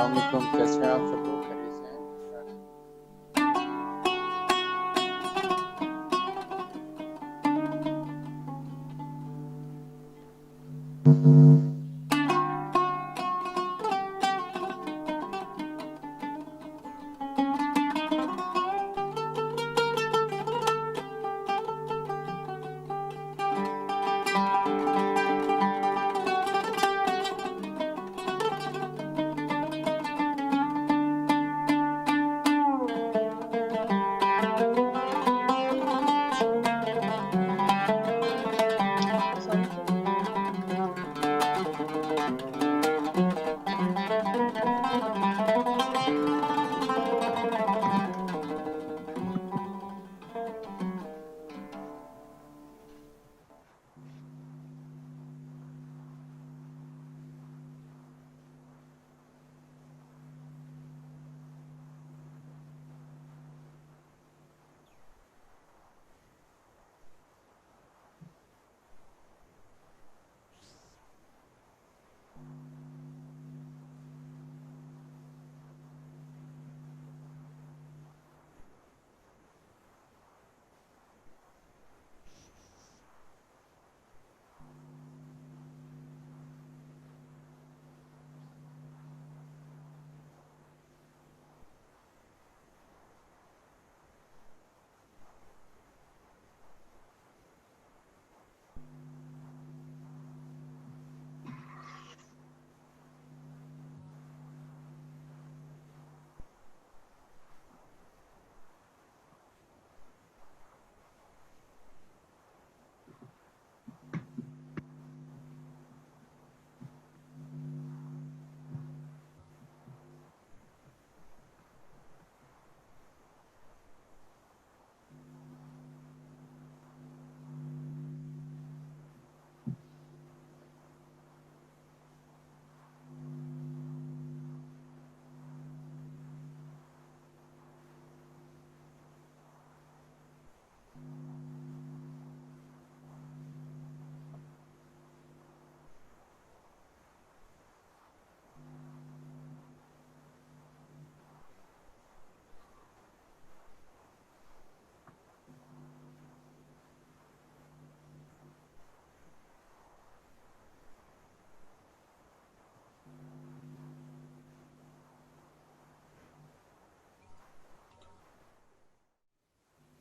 السلام علیکم، کیسے ہیں آپ سب لوگ؟ خیریت سے ہیں؟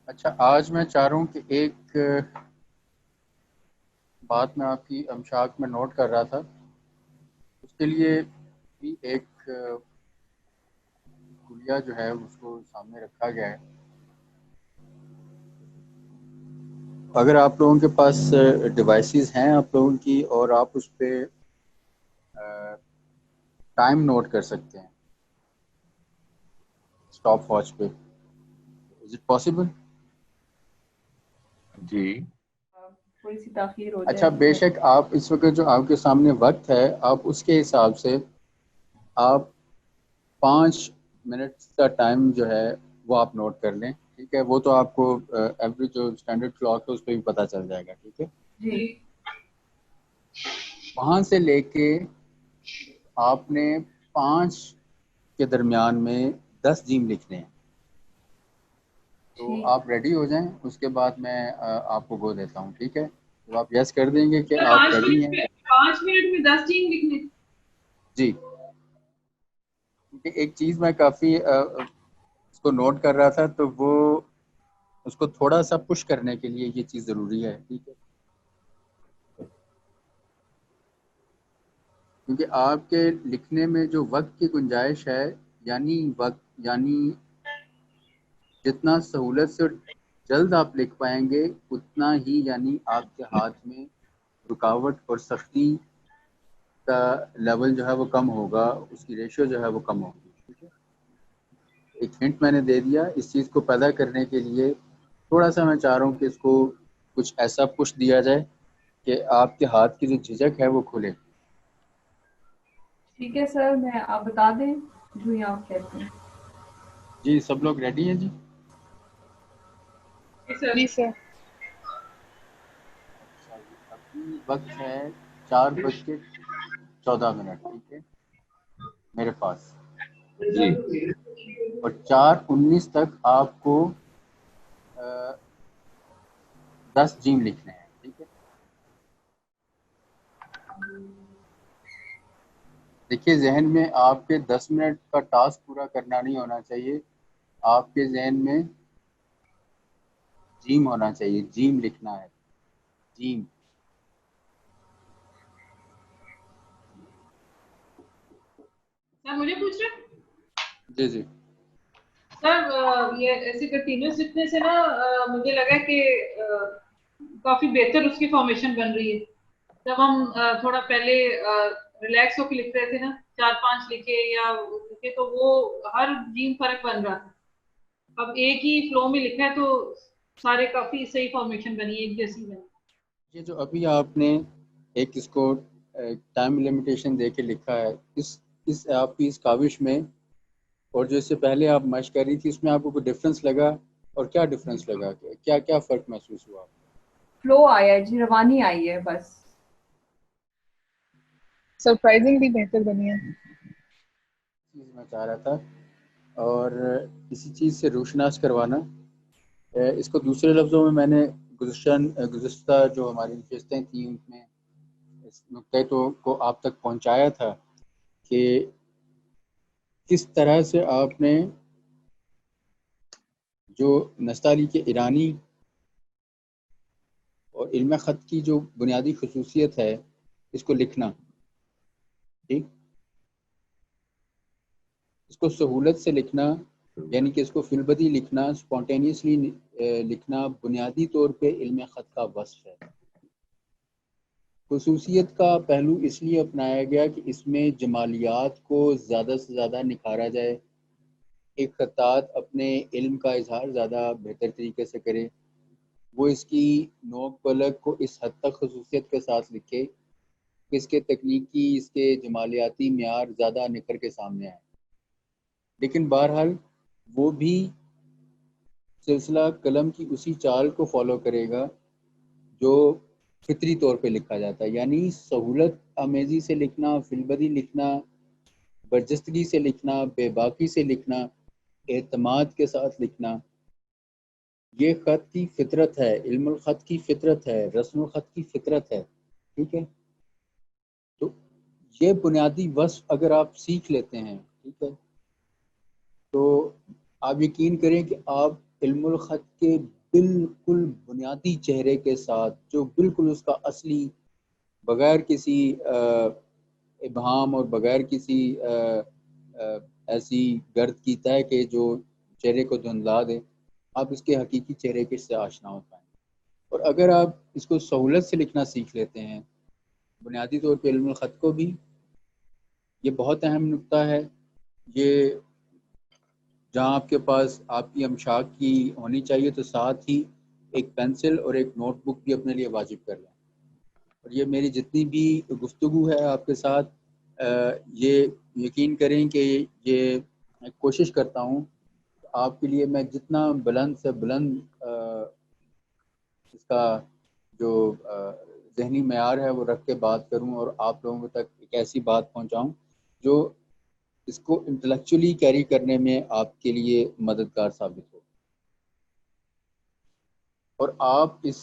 اچھا، آج میں چاہ رہا ہوں کہ ایک بات میں آپ کی امشاق میں نوٹ کر رہا تھا، اس کے لیے بھی ایک گلیہ جو ہے اس کو سامنے رکھا گیا ہے. اگر آپ لوگوں کے پاس ڈیوائسز ہیں آپ لوگوں کی اور آپ اس پہ ٹائم نوٹ کر سکتے ہیں اسٹاپ واچ پہ، از اٹ پاسبل؟ جی تھوڑی سی تاخیر ہو اچھا، جائے بے گی. شک آپ اس وقت جو آپ کے سامنے وقت ہے آپ اس کے حساب سے آپ 5 منٹ کا ٹائم جو ہے وہ آپ نوٹ کر لیں، ٹھیک ہے؟ وہ تو آپ کو ایوریج جو اسٹینڈرڈ کلاک ہے اس پہ بھی پتہ چل جائے گا، ٹھیک ہے؟ جی وہاں سے لے کے آپ نے 5 کے درمیان میں 10 جیم لکھنے ہیں. تو ٹھیک. آپ ریڈی ہو جائیں، اس کے بعد میں آپ کو گو دیتا ہوں، ٹھیک ہے؟ تو آپ یس کر دیں گے کہ آپ ریڈی ہیں. 5 منٹ میں 10 جیم لکھنے. جی، کیونکہ ایک چیز میں کافی اس کو نوٹ کر رہا تھا تو وہ اس کو تھوڑا سا پش کرنے کے لیے یہ چیز ضروری ہے، ٹھیک ہے؟ کیونکہ آپ کے لکھنے میں جو وقت کی گنجائش ہے، یعنی جتنا سہولت سے جلد آپ لکھ پائیں گے اتنا ہی یعنی آپ کے ہاتھ میں رکاوٹ اور سختی کا لیول جو ہے وہ کم ہوگا، اس کی ریشو جو ہے وہ کم ہوگی، ٹھیک ہے؟ ایک ہنٹ میں نے دے دیا. اس چیز کو پیدا کرنے کے لیے تھوڑا سا میں چاہ رہا ہوں کہ اس کو کچھ ایسا پش دیا جائے کہ آپ کے ہاتھ کی جو جھجک ہے وہ کھلے. ٹھیک ہے سر، میں آپ بتا دیں جو یہ آپ کہتے ہیں. جی، سب لوگ ریڈی ہیں؟ جی جی سر. اچھا جی، ابھی وقت ہے 4:14، ٹھیک ہے میرے پاس. جی، اور 4:19 تک آپ کو 10 جیم لکھنے ہیں. ٹھیک ہے، دیکھیے ذہن میں آپ کے 10 منٹ کا ٹاسک پورا کرنا نہیں ہونا چاہیے. آپ کے ذہن میں جیم ہونا چاہیے، جیم لکھنا ہے، جیم. سر مجھے پوچھ رہے؟ جی جی سر یہ ایسے کنٹینیوس لکھنے سے نا مجھے لگا کہ کافی بہتر اس کی فارمیشن بن رہی ہے. جب ہم تھوڑا پہلے ریلیکس ہو کے لکھ رہے تھے نا، 4-5 لکھے یا لکھے تو وہ ہر جیم فرق بن رہا تھا. اب ایک ہی فلو میں لکھا ہے تو سارے کافی صحیح فارمیشن بنی، ایک جیسی بنی. یہ جو ابھی آپ نے ایک اس کو ٹائم لمیٹیشن دے کے لکھا ہے، اس آپ کی اس کاوش میں اور جو اس سے پہلے آپ مشق کر رہی تھی، اس میں آپ کو کوئی ڈفرینس لگا؟ اور کیا ڈفرینس لگا؟ کیا فرق محسوس ہوا؟ فلو آیا ہے جی، روانی آئی ہے بس. سرپرائزنگلی بہتر بنی ہے. چیز میں چاہ رہا تھا اور اسی چیز سے روشناس کروانا. اس کو دوسرے لفظوں میں نے گزشتہ جو ہماری نشستیں تھیں ان میں اس نقطے کو آپ تک پہنچایا تھا کہ کس طرح سے آپ نے جو نستعلی کے ایرانی اور علم خط کی جو بنیادی خصوصیت ہے اس کو لکھنا، ٹھیک، اس کو سہولت سے لکھنا، یعنی کہ اس کو فی البدی لکھنا، اسپونٹینیسلی لکھنا بنیادی طور پہ علم خط کا وصف ہے. خصوصیت کا پہلو اس لیے اپنایا گیا کہ اس میں جمالیات کو زیادہ سے زیادہ نکھارا جائے، ایک خطاط اپنے علم کا اظہار زیادہ بہتر طریقے سے کرے، وہ اس کی نوک پلک کو اس حد تک خصوصیت کے ساتھ لکھے کہ اس کے تکنیکی، اس کے جمالیاتی معیار زیادہ نکھر کے سامنے آئے. لیکن بہرحال وہ بھی سلسلہ قلم کی اسی چال کو فالو کرے گا جو فطری طور پہ لکھا جاتا ہے، یعنی سہولت آمیزی سے لکھنا، فی البدی لکھنا، برجستگی سے لکھنا، بے باکی سے لکھنا، اعتماد کے ساتھ لکھنا. یہ خط کی فطرت ہے، علم الخط کی فطرت ہے، رسم الخط کی فطرت ہے. ٹھیک ہے، تو یہ بنیادی وصف اگر آپ سیکھ لیتے ہیں، ٹھیک ہے، تو آپ یقین کریں کہ آپ علم الخط کے بالکل بنیادی چہرے کے ساتھ، جو بالکل اس کا اصلی، بغیر کسی ابہام اور بغیر کسی ایسی گرد کی طے کے جو چہرے کو دھندلا دے، آپ اس کے حقیقی چہرے کے سے آشنا ہو پائیں. اور اگر آپ اس کو سہولت سے لکھنا سیکھ لیتے ہیں، بنیادی طور پہ علم الخط کو بھی، یہ بہت اہم نقطہ ہے. یہ جہاں آپ کے پاس آپ کی امشاق کی ہونی چاہیے تو ساتھ ہی ایک پینسل اور ایک نوٹ بک بھی اپنے لیے واجب کر لیں. اور یہ میری جتنی بھی گفتگو ہے آپ کے ساتھ، یہ یقین کریں کہ یہ میں کوشش کرتا ہوں آپ کے لیے میں جتنا بلند سے بلند اس کا جو ذہنی معیار ہے وہ رکھ کے بات کروں اور آپ لوگوں تک ایک ایسی بات پہنچاؤں جو اس کو انٹلیکچولی کیری کرنے میں آپ کے لیے مددگار ثابت ہو. اور آپ اس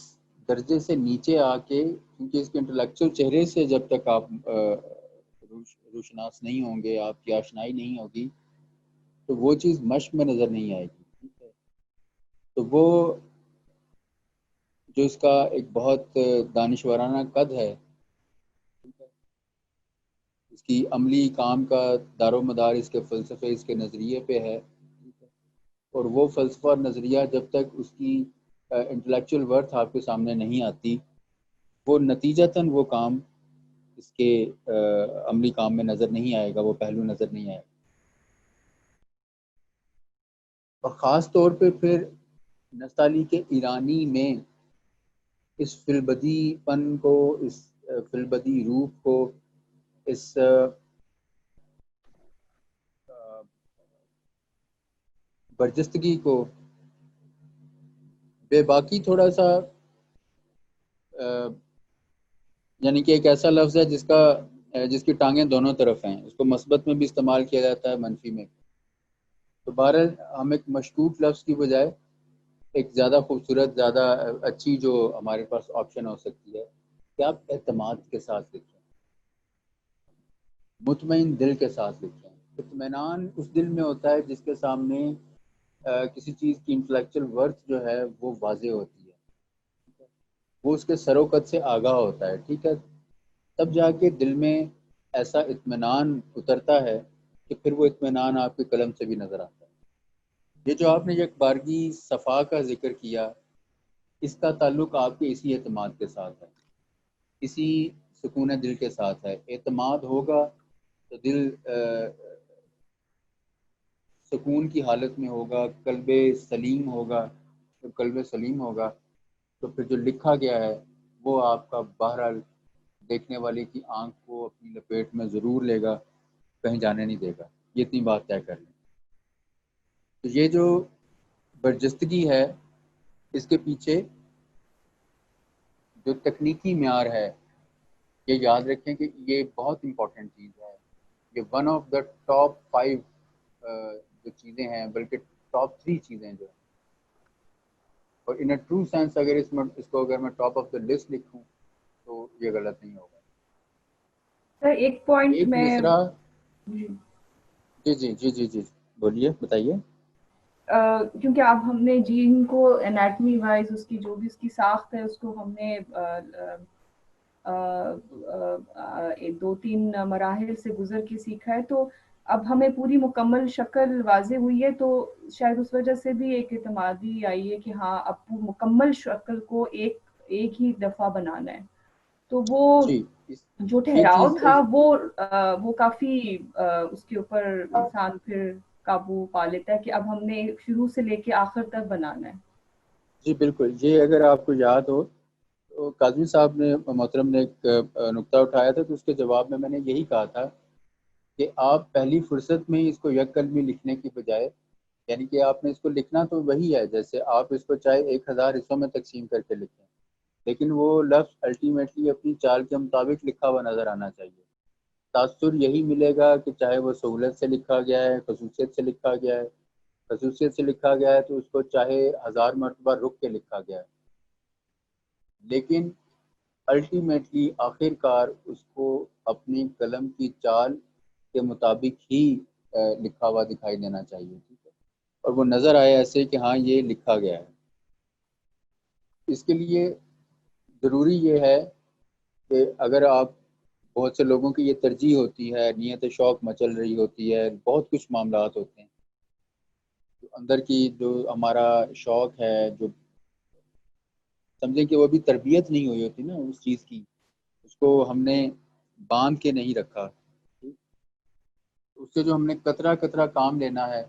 درجے سے نیچے آ کے، کیونکہ اس کے انٹلیکچوئل چہرے سے جب تک آپ روشناس نہیں ہوں گے، آپ کی آشنائی نہیں ہوگی، تو وہ چیز مشق میں نظر نہیں آئے گی. ٹھیک ہے، تو وہ جو اس کا ایک بہت دانشورانہ قد ہے، اس کی عملی کام کا دار و مدار اس کے فلسفے، اس کے نظریے پہ ہے. اور وہ فلسفہ اور نظریہ جب تک اس کی انٹلیکچوئل ورتھ آپ کے سامنے نہیں آتی، وہ نتیجتاً وہ کام اس کے عملی کام میں نظر نہیں آئے گا، وہ پہلو نظر نہیں آئے گا. اور خاص طور پہ پھر نستعلی کے ایرانی میں اس فی البدی پن کو، اس فی البدی روح کو، اس برجستگی کو، بے باکی تھوڑا سا یعنی کہ ایک ایسا لفظ ہے جس کی ٹانگیں دونوں طرف ہیں، اس کو مثبت میں بھی استعمال کیا جاتا ہے، منفی میں. تو بہرحال ہم ایک مشکوک لفظ کی بجائے ایک زیادہ خوبصورت، زیادہ اچھی جو ہمارے پاس آپشن ہو سکتی ہے کہ آپ اعتماد کے ساتھ لکھیں، مطمئن دل کے ساتھ لکھیں. اطمینان اس دل میں ہوتا ہے جس کے سامنے کسی چیز کی انٹلیکچوئل ورتھ جو ہے وہ واضح ہوتی ہے، وہ اس کے سروقت سے آگاہ ہوتا ہے. ٹھیک ہے، تب جا کے دل میں ایسا اطمینان اترتا ہے کہ پھر وہ اطمینان آپ کے قلم سے بھی نظر آتا ہے. یہ جو آپ نے یک بارگی صفا کا ذکر کیا، اس کا تعلق آپ کے اسی اعتماد کے ساتھ ہے، اسی سکون دل کے ساتھ ہے. اعتماد ہوگا تو دل سکون کی حالت میں ہوگا، قلب سلیم ہوگا. جب قلب سلیم ہوگا تو پھر جو لکھا گیا ہے وہ آپ کا بہرحال دیکھنے والے کی آنکھ کو اپنی لپیٹ میں ضرور لے گا، کہیں جانے نہیں دے گا. یہ اتنی بات طے کر لیں. تو یہ جو برجستگی ہے، اس کے پیچھے جو تکنیکی معیار ہے، یہ یاد رکھیں کہ یہ بہت امپورٹنٹ چیز ہے. یہ ون آف دا ٹاپ 5 جو چیزیں ہیں، بلکہ ٹاپ 3 چیزیں جو ہیں. اور ان اے ٹرو سینس اگر اس کو اگر میں ٹاپ آف دا لسٹ لکھوں تو یہ غلط نہیں ہوگا. سر ایک پوائنٹ ایک میں مصرع. جی بولیے، بتائیے. کیونکہ اب ہم نے جین کو انیٹمی وائز اس کی جو بھی اس کی ساخت ہے اس کو ہم نے 2-3 مراحل سے گزر کے سیکھا ہے، تو اب ہمیں پوری مکمل شکل واضح ہوئی ہے. تو شاید اس وجہ سے بھی ایک اعتمادی آئی ہے کہ ہاں اب مکمل شکل کو ایک ہی دفعہ بنانا ہے. تو وہ جی جو یہ ٹھہراؤ چیز تھا وہ کافی اس کے اوپر انسان پھر قابو پا لیتا ہے کہ اب ہم نے شروع سے لے کے آخر تک بنانا ہے. جی بالکل. یہ اگر آپ کو یاد ہو تو کاظمی صاحب نے محترم نے ایک نقطہ اٹھایا تھا، تو اس کے جواب میں نے یہی کہا تھا کہ آپ پہلی فرصت میں اس کو یک قلمی لکھنے کی بجائے، یعنی کہ آپ نے اس کو لکھنا تو وہی ہے جیسے آپ اس کو چاہے 1000 حصوں میں تقسیم کر کے لکھیں، لیکن وہ لفظ الٹیمیٹلی اپنی چال کے مطابق لکھا ہوا نظر آنا چاہیے. تاثر یہی ملے گا کہ چاہے وہ سہولت سے لکھا گیا ہے، خصوصیت سے لکھا گیا ہے. خصوصیت سے لکھا گیا ہے تو اس کو چاہے 1000 مرتبہ رک کے لکھا گیا ہے، لیکن الٹیمیٹلی آخر کار اس کو اپنی قلم کی چال کے مطابق ہی لکھا ہوا دکھائی دینا چاہیے. ٹھیک ہے، اور وہ نظر آئے ایسے کہ ہاں یہ لکھا گیا ہے. اس کے لیے ضروری یہ ہے کہ اگر آپ، بہت سے لوگوں کی یہ ترجیح ہوتی ہے، نیت شوق مچل رہی ہوتی ہے، بہت کچھ معاملات ہوتے ہیں اندر کی، جو ہمارا شوق ہے، جو سمجھیں کہ وہ ابھی تربیت نہیں ہوئی ہوتی نا اس چیز کی، اس کو ہم نے باندھ کے نہیں رکھا. اس سے جو ہم نے قطرہ قطرہ کام لینا ہے،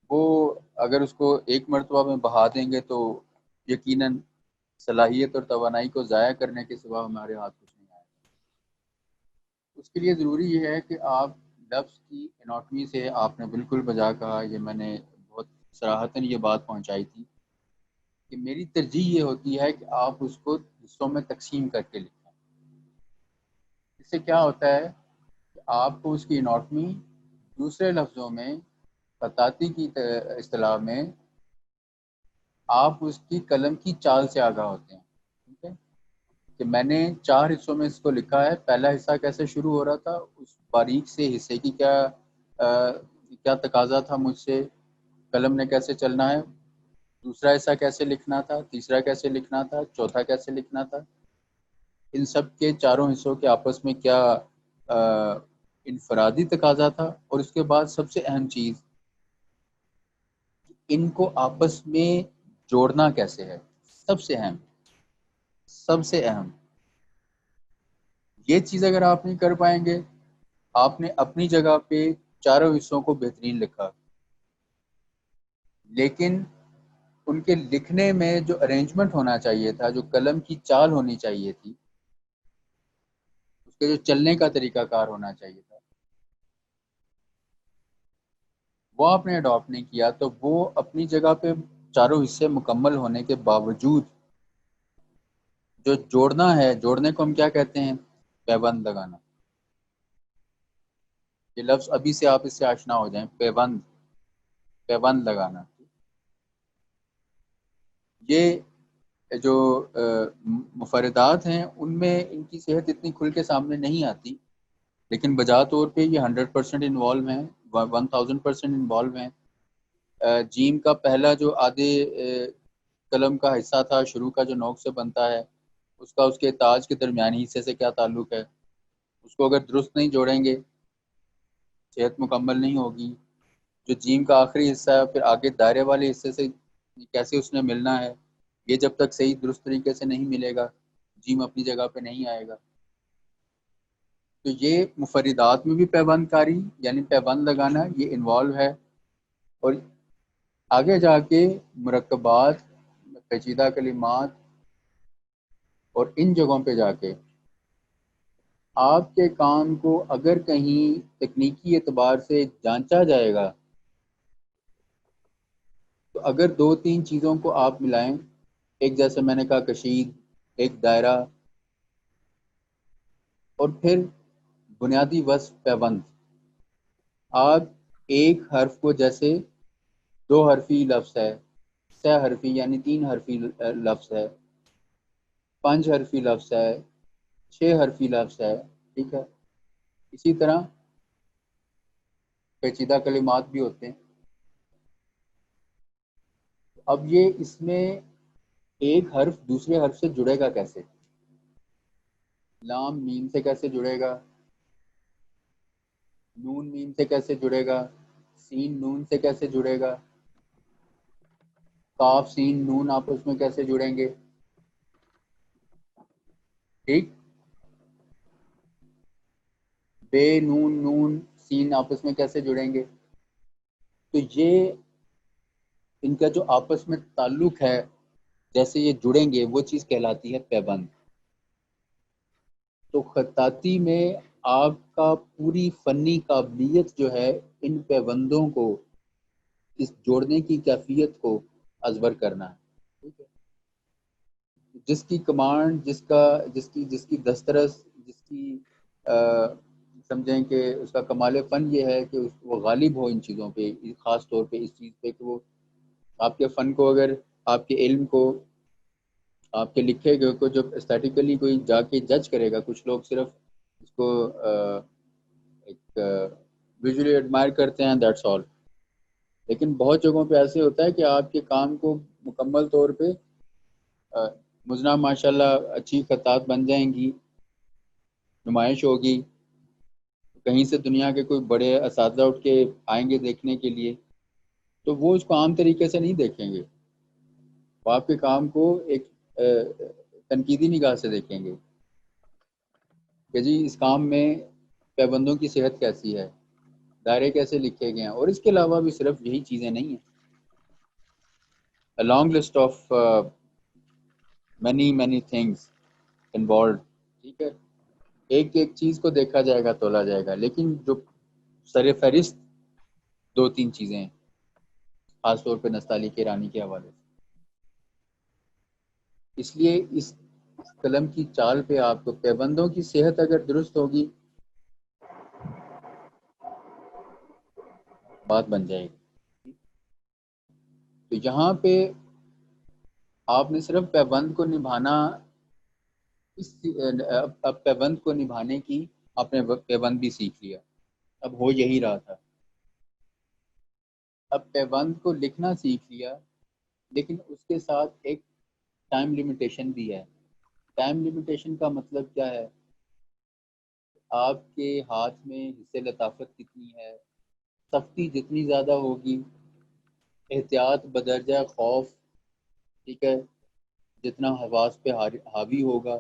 وہ اگر اس کو ایک مرتبہ میں بہا دیں گے تو یقیناً صلاحیت اور توانائی کو ضائع کرنے کے سوا ہمارے ہاتھ کچھ نہیں آئے گا. اس کے لیے ضروری یہ ہے کہ آپ لفظ کی اناٹمی سے، آپ نے بالکل بجا کہا، یہ میں نے بہت صراحتاً یہ بات پہنچائی تھی کہ میری ترجیح یہ ہوتی ہے کہ آپ اس کو حصوں میں تقسیم کر کے لکھیں. اس سے کیا ہوتا ہے کہ آپ کو اس کی اناٹمی، دوسرے لفظوں میں خطاطی کی اصطلاح میں آپ اس کی قلم کی چال سے آگاہ ہوتے ہیں. ٹھیک ہے، کہ میں نے 4 حصوں میں اس کو لکھا ہے. پہلا حصہ کیسے شروع ہو رہا تھا، اس باریک سے حصے کی کیا تقاضا تھا مجھ سے، قلم نے کیسے چلنا ہے، دوسرا حصہ کیسے لکھنا تھا، تیسرا کیسے لکھنا تھا، چوتھا کیسے لکھنا تھا. ان سب کے چاروں حصوں کے آپس میں کیا انفرادی تقاضا تھا، اور اس کے بعد سب سے اہم چیز ان کو آپس میں جوڑنا کیسے ہے. سب سے اہم یہ چیز اگر آپ نہیں کر پائیں گے، آپ نے اپنی جگہ پہ چاروں حصوں کو بہترین لکھا، لیکن ان کے لکھنے میں جو ارینجمنٹ ہونا چاہیے تھا، جو قلم کی چال ہونی چاہیے تھی، اس کے جو چلنے کا طریقہ کار ہونا چاہیے تھا، وہ آپ نے اڈاپٹ نہیں کیا. تو وہ اپنی جگہ پہ چاروں حصے مکمل ہونے کے باوجود جو جوڑنا ہے، جوڑنے کو ہم کیا کہتے ہیں، پیبند لگانا. یہ لفظ ابھی سے آپ اس سے آشنا ہو جائیں، پیبند. پیبند لگانا. یہ جو مفردات ہیں ان میں ان کی صحت اتنی کھل کے سامنے نہیں آتی، لیکن بجا طور پہ یہ 100% انوالو ہیں، 1000% انوالو ہیں. جیم کا پہلا جو آدھے قلم کا حصہ تھا، شروع کا جو نوک سے بنتا ہے، اس کے تاج کے درمیانی حصے سے کیا تعلق ہے، اس کو اگر درست نہیں جوڑیں گے صحت مکمل نہیں ہوگی. جو جیم کا آخری حصہ ہے پھر آگے دائرے والے حصے سے کیسے اس نے ملنا ہے، یہ جب تک صحیح درست طریقے سے نہیں ملے گا جیم اپنی جگہ پہ نہیں آئے گا. تو یہ مفردات میں بھی پیبند کاری یعنی پیبند لگانا یہ انوالو ہے. اور آگے جا کے مرکبات، پیچیدہ کلمات اور ان جگہوں پہ جا کے آپ کے کام کو اگر کہیں تکنیکی اعتبار سے جانچا جائے گا تو اگر 2-3 چیزوں کو آپ ملائیں، ایک جیسے میں نے کہا کشید، ایک دائرہ، اور پھر بنیادی وصف پیبند. آپ ایک حرف کو جیسے 2 حرفی لفظ ہے، 6 حرفی یعنی 3 حرفی لفظ ہے، 5 حرفی لفظ ہے، 6 حرفی لفظ ہے، ٹھیک ہے. اسی طرح پیچیدہ کلمات بھی ہوتے ہیں. اب یہ اس میں ایک حرف دوسرے حرف سے جڑے گا کیسے؟ لام میم سے کیسے جڑے گا، نون میم سے کیسے جڑے گا، سین نون سے کیسے جڑے گا، کاف سین نون آپس میں کیسے جڑیں گے، ٹھیک. بے نون نون سین آپس میں کیسے جڑیں گے. تو یہ ان کا جو آپس میں تعلق ہے جیسے یہ جڑیں گے وہ چیز کہلاتی ہے پیبند. تو خطاطی میں آپ کا پوری فنی قابلیت جو ہے ان پیبندوں کو، اس جوڑنے کی کیفیت کو ازبر کرنا ہے. ٹھیک ہے. جس کی کمانڈ، جس کی دسترس، جس کی سمجھیں کہ اس کا کمال فن یہ ہے کہ وہ غالب ہو ان چیزوں پہ، خاص طور پہ اس چیز پہ کہ وہ آپ کے فن کو، اگر آپ کے علم کو، آپ کے لکھے گئے کو جب اسٹیٹیکلی کوئی جا کے جج کرے گا، کچھ لوگ صرف اس کو ایک ویژولی ایڈمائر کرتے ہیں، دیٹس آل. لیکن بہت جگہوں پہ ایسے ہوتا ہے کہ آپ کے کام کو مکمل طور پہ مزنا ماشاء اللہ اچھی خطاط بن جائیں گی، نمائش ہوگی، کہیں سے دنیا کے کوئی بڑے اساتذہ اٹھ کے آئیں گے دیکھنے کے لیے، تو وہ اس کو عام طریقے سے نہیں دیکھیں گے، وہ آپ کے کام کو ایک تنقیدی نگاہ سے دیکھیں گے کہ جی اس کام میں پیبندوں کی صحت کیسی ہے، دائرے کیسے لکھے گئے ہیں. اور اس کے علاوہ بھی صرف یہی چیزیں نہیں ہیں، a long list of many things involved. ٹھیک ہے. ایک ایک چیز کو دیکھا جائے گا، تولا جائے گا، لیکن جو سر فہرست 2-3 چیزیں ہیں خاص طور پہ نستعلیق ایرانی کے حوالے سے. اس لیے اس قلم کی چال پہ آپ کو پیبندوں کی صحت اگر درست ہوگی بات بن جائے گی. تو یہاں پہ آپ نے صرف پیبند کو نبھانا، اب پیبند کو نبھانے کی آپ نے پیبند بھی سیکھ لیا. اب ہو یہی رہا تھا، اب پیبند کو لکھنا سیکھ لیا، لیکن اس کے ساتھ ایک ٹائم لیمیٹیشن بھی ہے. ٹائم لیمیٹیشن کا مطلب کیا ہے؟ آپ کے ہاتھ میں حصے لطافت کتنی ہے، سختی جتنی زیادہ ہوگی، احتیاط بدرجہ خوف، ٹھیک ہے، جتنا حواس پہ حاوی ہوگا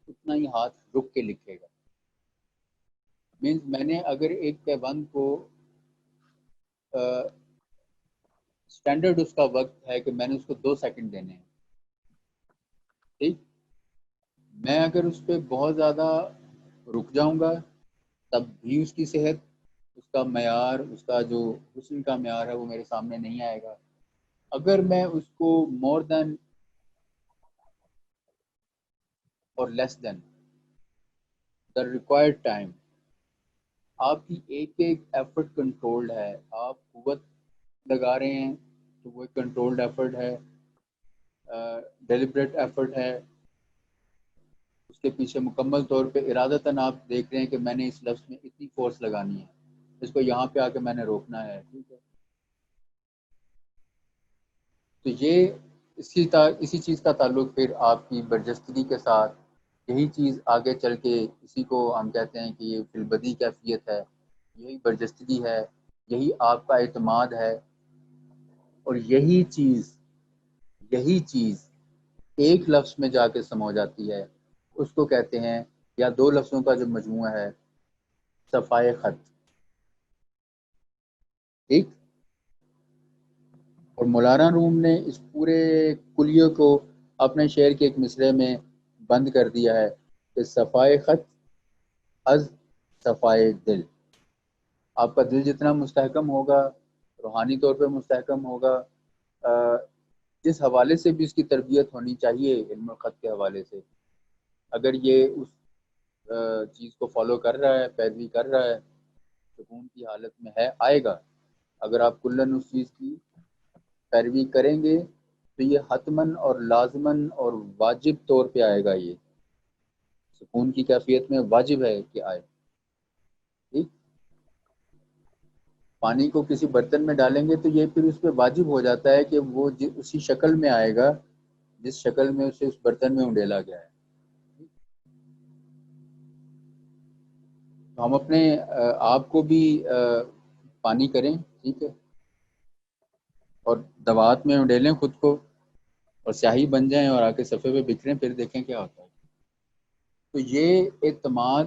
اتنا ہی ہاتھ رک کے لکھے گا. مینس میں نے اگر ایک پیبند کو اسٹینڈرڈ اس کا وقت ہے کہ میں نے اس کو 2 سیکنڈ دینے ہیں، ٹھیک، میں اگر اس پہ بہت زیادہ رک جاؤں گا تب بھی اس کی صحت، اس کا معیار، اس کا جو حسن کا معیار ہے وہ میرے سامنے نہیں آئے گا. اگر میں اس کو مور دین اور لیس دین دا ریکوائرڈ ٹائم، آپ کی ایک ایک ایفرٹ کنٹرولڈ ہے، آپ قوت لگا رہے ہیں تو وہ ایک کنٹرولڈ ایفرٹ ہے، ڈیلیبریٹ ایفرٹ ہے، اس کے پیچھے مکمل طور پہ ارادتاً آپ دیکھ رہے ہیں کہ میں نے اس لفظ میں اتنی فورس لگانی ہے، اس کو یہاں پہ آ کے میں نے روکنا ہے، ٹھیک ہے. تو یہ اسی چیز کا تعلق پھر آپ کی برجستگی کے ساتھ، یہی چیز آگے چل کے اسی کو ہم کہتے ہیں کہ یہ فی البدی کیفیت ہے، یہی برجستگی ہے، یہی آپ کا اعتماد ہے. اور یہی چیز ایک لفظ میں جا کے سمو جاتی ہے، اس کو کہتے ہیں، یا دو لفظوں کا جو مجموعہ ہے، صفائے خط. ٹھیک. اور مولانا روم نے اس پورے کلیے کو اپنے شعر کے ایک مصرعے میں بند کر دیا ہے کہ صفائے خط از صفائے دل. آپ کا دل جتنا مستحکم ہوگا، روحانی طور پہ مستحکم ہوگا، جس حوالے سے بھی اس کی تربیت ہونی چاہیے علم الخط کے حوالے سے، اگر یہ اس چیز کو فالو کر رہا ہے، پیروی کر رہا ہے، سکون کی حالت میں ہے، آئے گا. اگر آپ کلن اس چیز کی پیروی کریں گے تو یہ حتماً اور لازماً اور واجب طور پہ آئے گا. یہ سکون کی کیفیت میں واجب ہے کہ آئے. ٹھیک. پانی کو کسی برتن میں ڈالیں گے تو یہ پھر اس پہ واجب ہو جاتا ہے کہ وہ اسی شکل میں آئے گا جس شکل میں اسے اس برتن میں انڈیلا گیا ہے. تو ہم اپنے آپ کو بھی پانی کریں، ٹھیک ہے، اور دوات میں انڈیلیں خود کو، اور سیاہی بن جائیں اور آ کے صفحے پہ بکھریں، پھر دیکھیں کیا ہوتا ہے. تو یہ اعتماد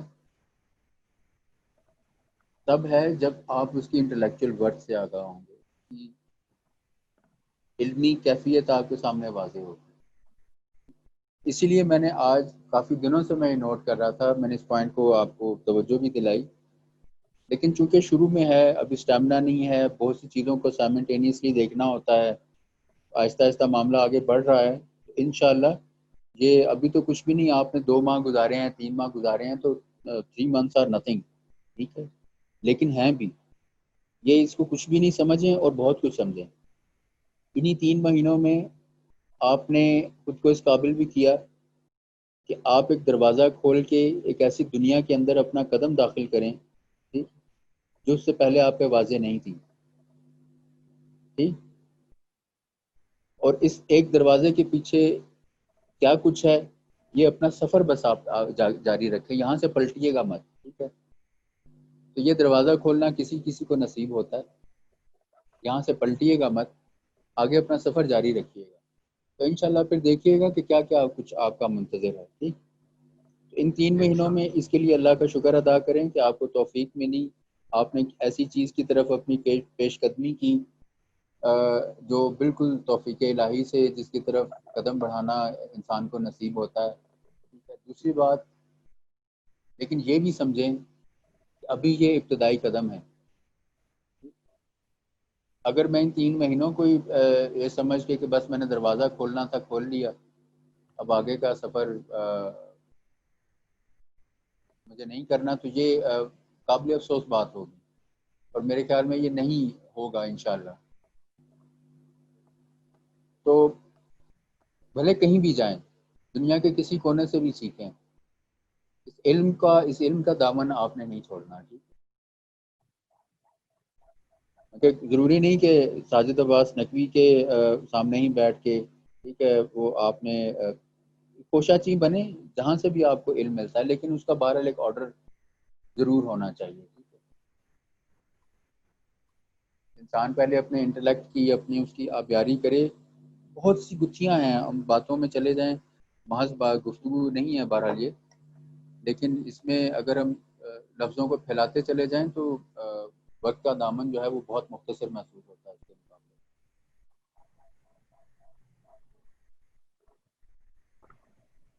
تب ہے جب آپ اس کی انٹلیکچوئل ورتھ سے آگاہ ہوں گے، کہ علمی کیفیت آپ کے سامنے واضح ہوگی. اسی لیے میں نے آج کافی دنوں سے میں نوٹ کر رہا تھا، میں نے اس پوائنٹ کو آپ کو توجہ بھی دلائی، لیکن چونکہ شروع میں ہے، اب اسٹیمنا نہیں ہے، بہت سی چیزوں کو سائملٹینیسلی دیکھنا ہوتا ہے، آہستہ آہستہ معاملہ آگے بڑھ رہا ہے. انشاءاللہ یہ ابھی تو کچھ بھی نہیں، آپ نے 2 ماہ گزارے ہیں، 3 ماہ گزارے ہیں، تو 3 months آر نتھنگ، ٹھیک ہے، لیکن ہیں بھی یہ، اس کو کچھ بھی نہیں سمجھیں اور بہت کچھ سمجھیں. انہی 3 مہینوں میں آپ نے خود کو اس قابل بھی کیا کہ آپ ایک دروازہ کھول کے ایک ایسی دنیا کے اندر اپنا قدم داخل کریں، ٹھیک، جو اس سے پہلے آپ پہ واضح نہیں تھی. ٹھیک. اور اس ایک دروازے کے پیچھے کیا کچھ ہے، یہ اپنا سفر بس آپ جاری رکھیں، یہاں سے پلٹیے گا مت. ٹھیک ہے. تو یہ دروازہ کھولنا کسی کو نصیب ہوتا ہے، یہاں سے پلٹیے گا مت، آگے اپنا سفر جاری رکھیے گا. تو انشاءاللہ پھر دیکھیے گا کہ کیا کیا کچھ آپ کا منتظر ہے. ٹھیک. ان 3 مہینوں میں اس کے لیے اللہ کا شکر ادا کریں کہ آپ کو توفیق ملی، آپ نے ایسی چیز کی طرف اپنی پیش قدمی کی جو بالکل توفیق الہی سے، جس کی طرف قدم بڑھانا انسان کو نصیب ہوتا ہے. ٹھیک ہے. دوسری بات، لیکن یہ بھی سمجھیں کہ ابھی یہ ابتدائی قدم ہے. اگر میں ان 3 مہینوں کو یہ سمجھ کے کہ بس میں نے دروازہ کھولنا تھا کھول لیا، اب آگے کا سفر مجھے نہیں کرنا، تو یہ قابل افسوس بات ہوگی، اور میرے خیال میں یہ نہیں ہوگا انشاءاللہ. تو بھلے کہیں بھی جائیں، دنیا کے کسی کونے سے بھی سیکھیں، اس علم کا دامن آپ نے نہیں چھوڑنا. ٹھیک. ضروری نہیں کہ ساجد عباس نقوی کے سامنے ہی بیٹھ کے، ٹھیک ہے، وہ آپ نے کوشاچی بنے، جہاں سے بھی آپ کو علم ملتا ہے، لیکن اس کا بہرحال ایک آرڈر ضرور ہونا چاہیے. ٹھیک ہے. انسان پہلے اپنے انٹلیکٹ کی، اپنی اس کی آبیاری کرے. بہت سی گتھیاں ہیں، ہم باتوں میں چلے جائیں، محض گفتگو نہیں ہے بہرحال یہ، لیکن اس میں اگر ہم لفظوں کو پھیلاتے چلے جائیں تو وقت کا دامن جو ہے وہ بہت مختصر محسوس ہوتا ہے اس کے مقابلے.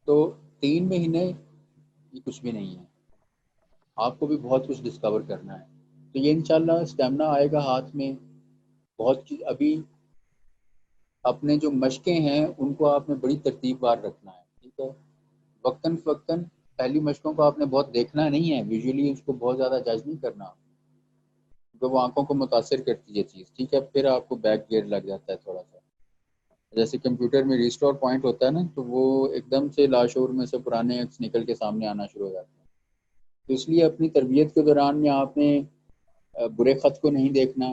تو 3 مہینے یہ کچھ بھی نہیں ہے، آپ کو بھی بہت کچھ ڈسکور کرنا ہے. تو یہ انشاءاللہ اسٹیمنا آئے گا ہاتھ میں. بہت چیز ابھی اپنے جو مشقیں ہیں ان کو آپ نے بڑی ترتیب وار رکھنا ہے. ٹھیک ہے. وقتاً فوقتاً پہلی مشقوں کو آپ نے بہت دیکھنا نہیں ہے، ویژولی اس کو بہت زیادہ جج نہیں کرنا. کیونکہ وہ آنکھوں کو متاثر کرتی ہے چیز، ٹھیک ہے. پھر آپ کو بیک گیئر لگ جاتا ہے تھوڑا سا. جیسے کمپیوٹر میں ریسٹور پوائنٹ ہوتا ہے نا، تو وہ ایک دم سے لاشعور میں سے پرانے ایکس نکل کے سامنے آنا شروع ہو جاتے ہیں. تو اس لیے اپنی تربیت کے دوران میں آپ نے برے خط کو نہیں دیکھنا.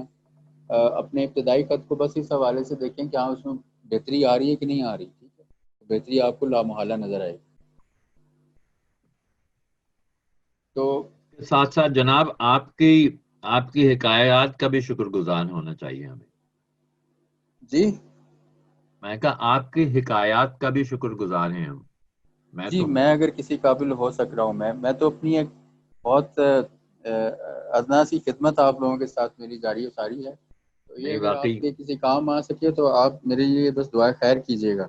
اپنے ابتدائی خط کو بس اس حوالے سے دیکھیں کہ ہاں اس میں بہتری آ رہی ہے کہ نہیں آ رہی. ٹھیک ہے، بہتری آپ کو لامحالہ نظر آئے. تو ساتھ ساتھ جناب آپ کی حکایات کا بھی شکر گزار ہونا چاہیے ہمیں. جی میں کہا آپ کی حکایات کا بھی شکر گزار ہیں ہم. جی، میں اگر کسی قابل ہو سک رہا ہوں، میں تو اپنی ایک بہت ادنا سی خدمت آپ لوگوں کے ساتھ میری جاری و ساری ہے. تو یہ نہیں اگر آپ واقعی کے کسی کام آ سکے تو آپ میرے لیے بس دعائے خیر کیجیے گا.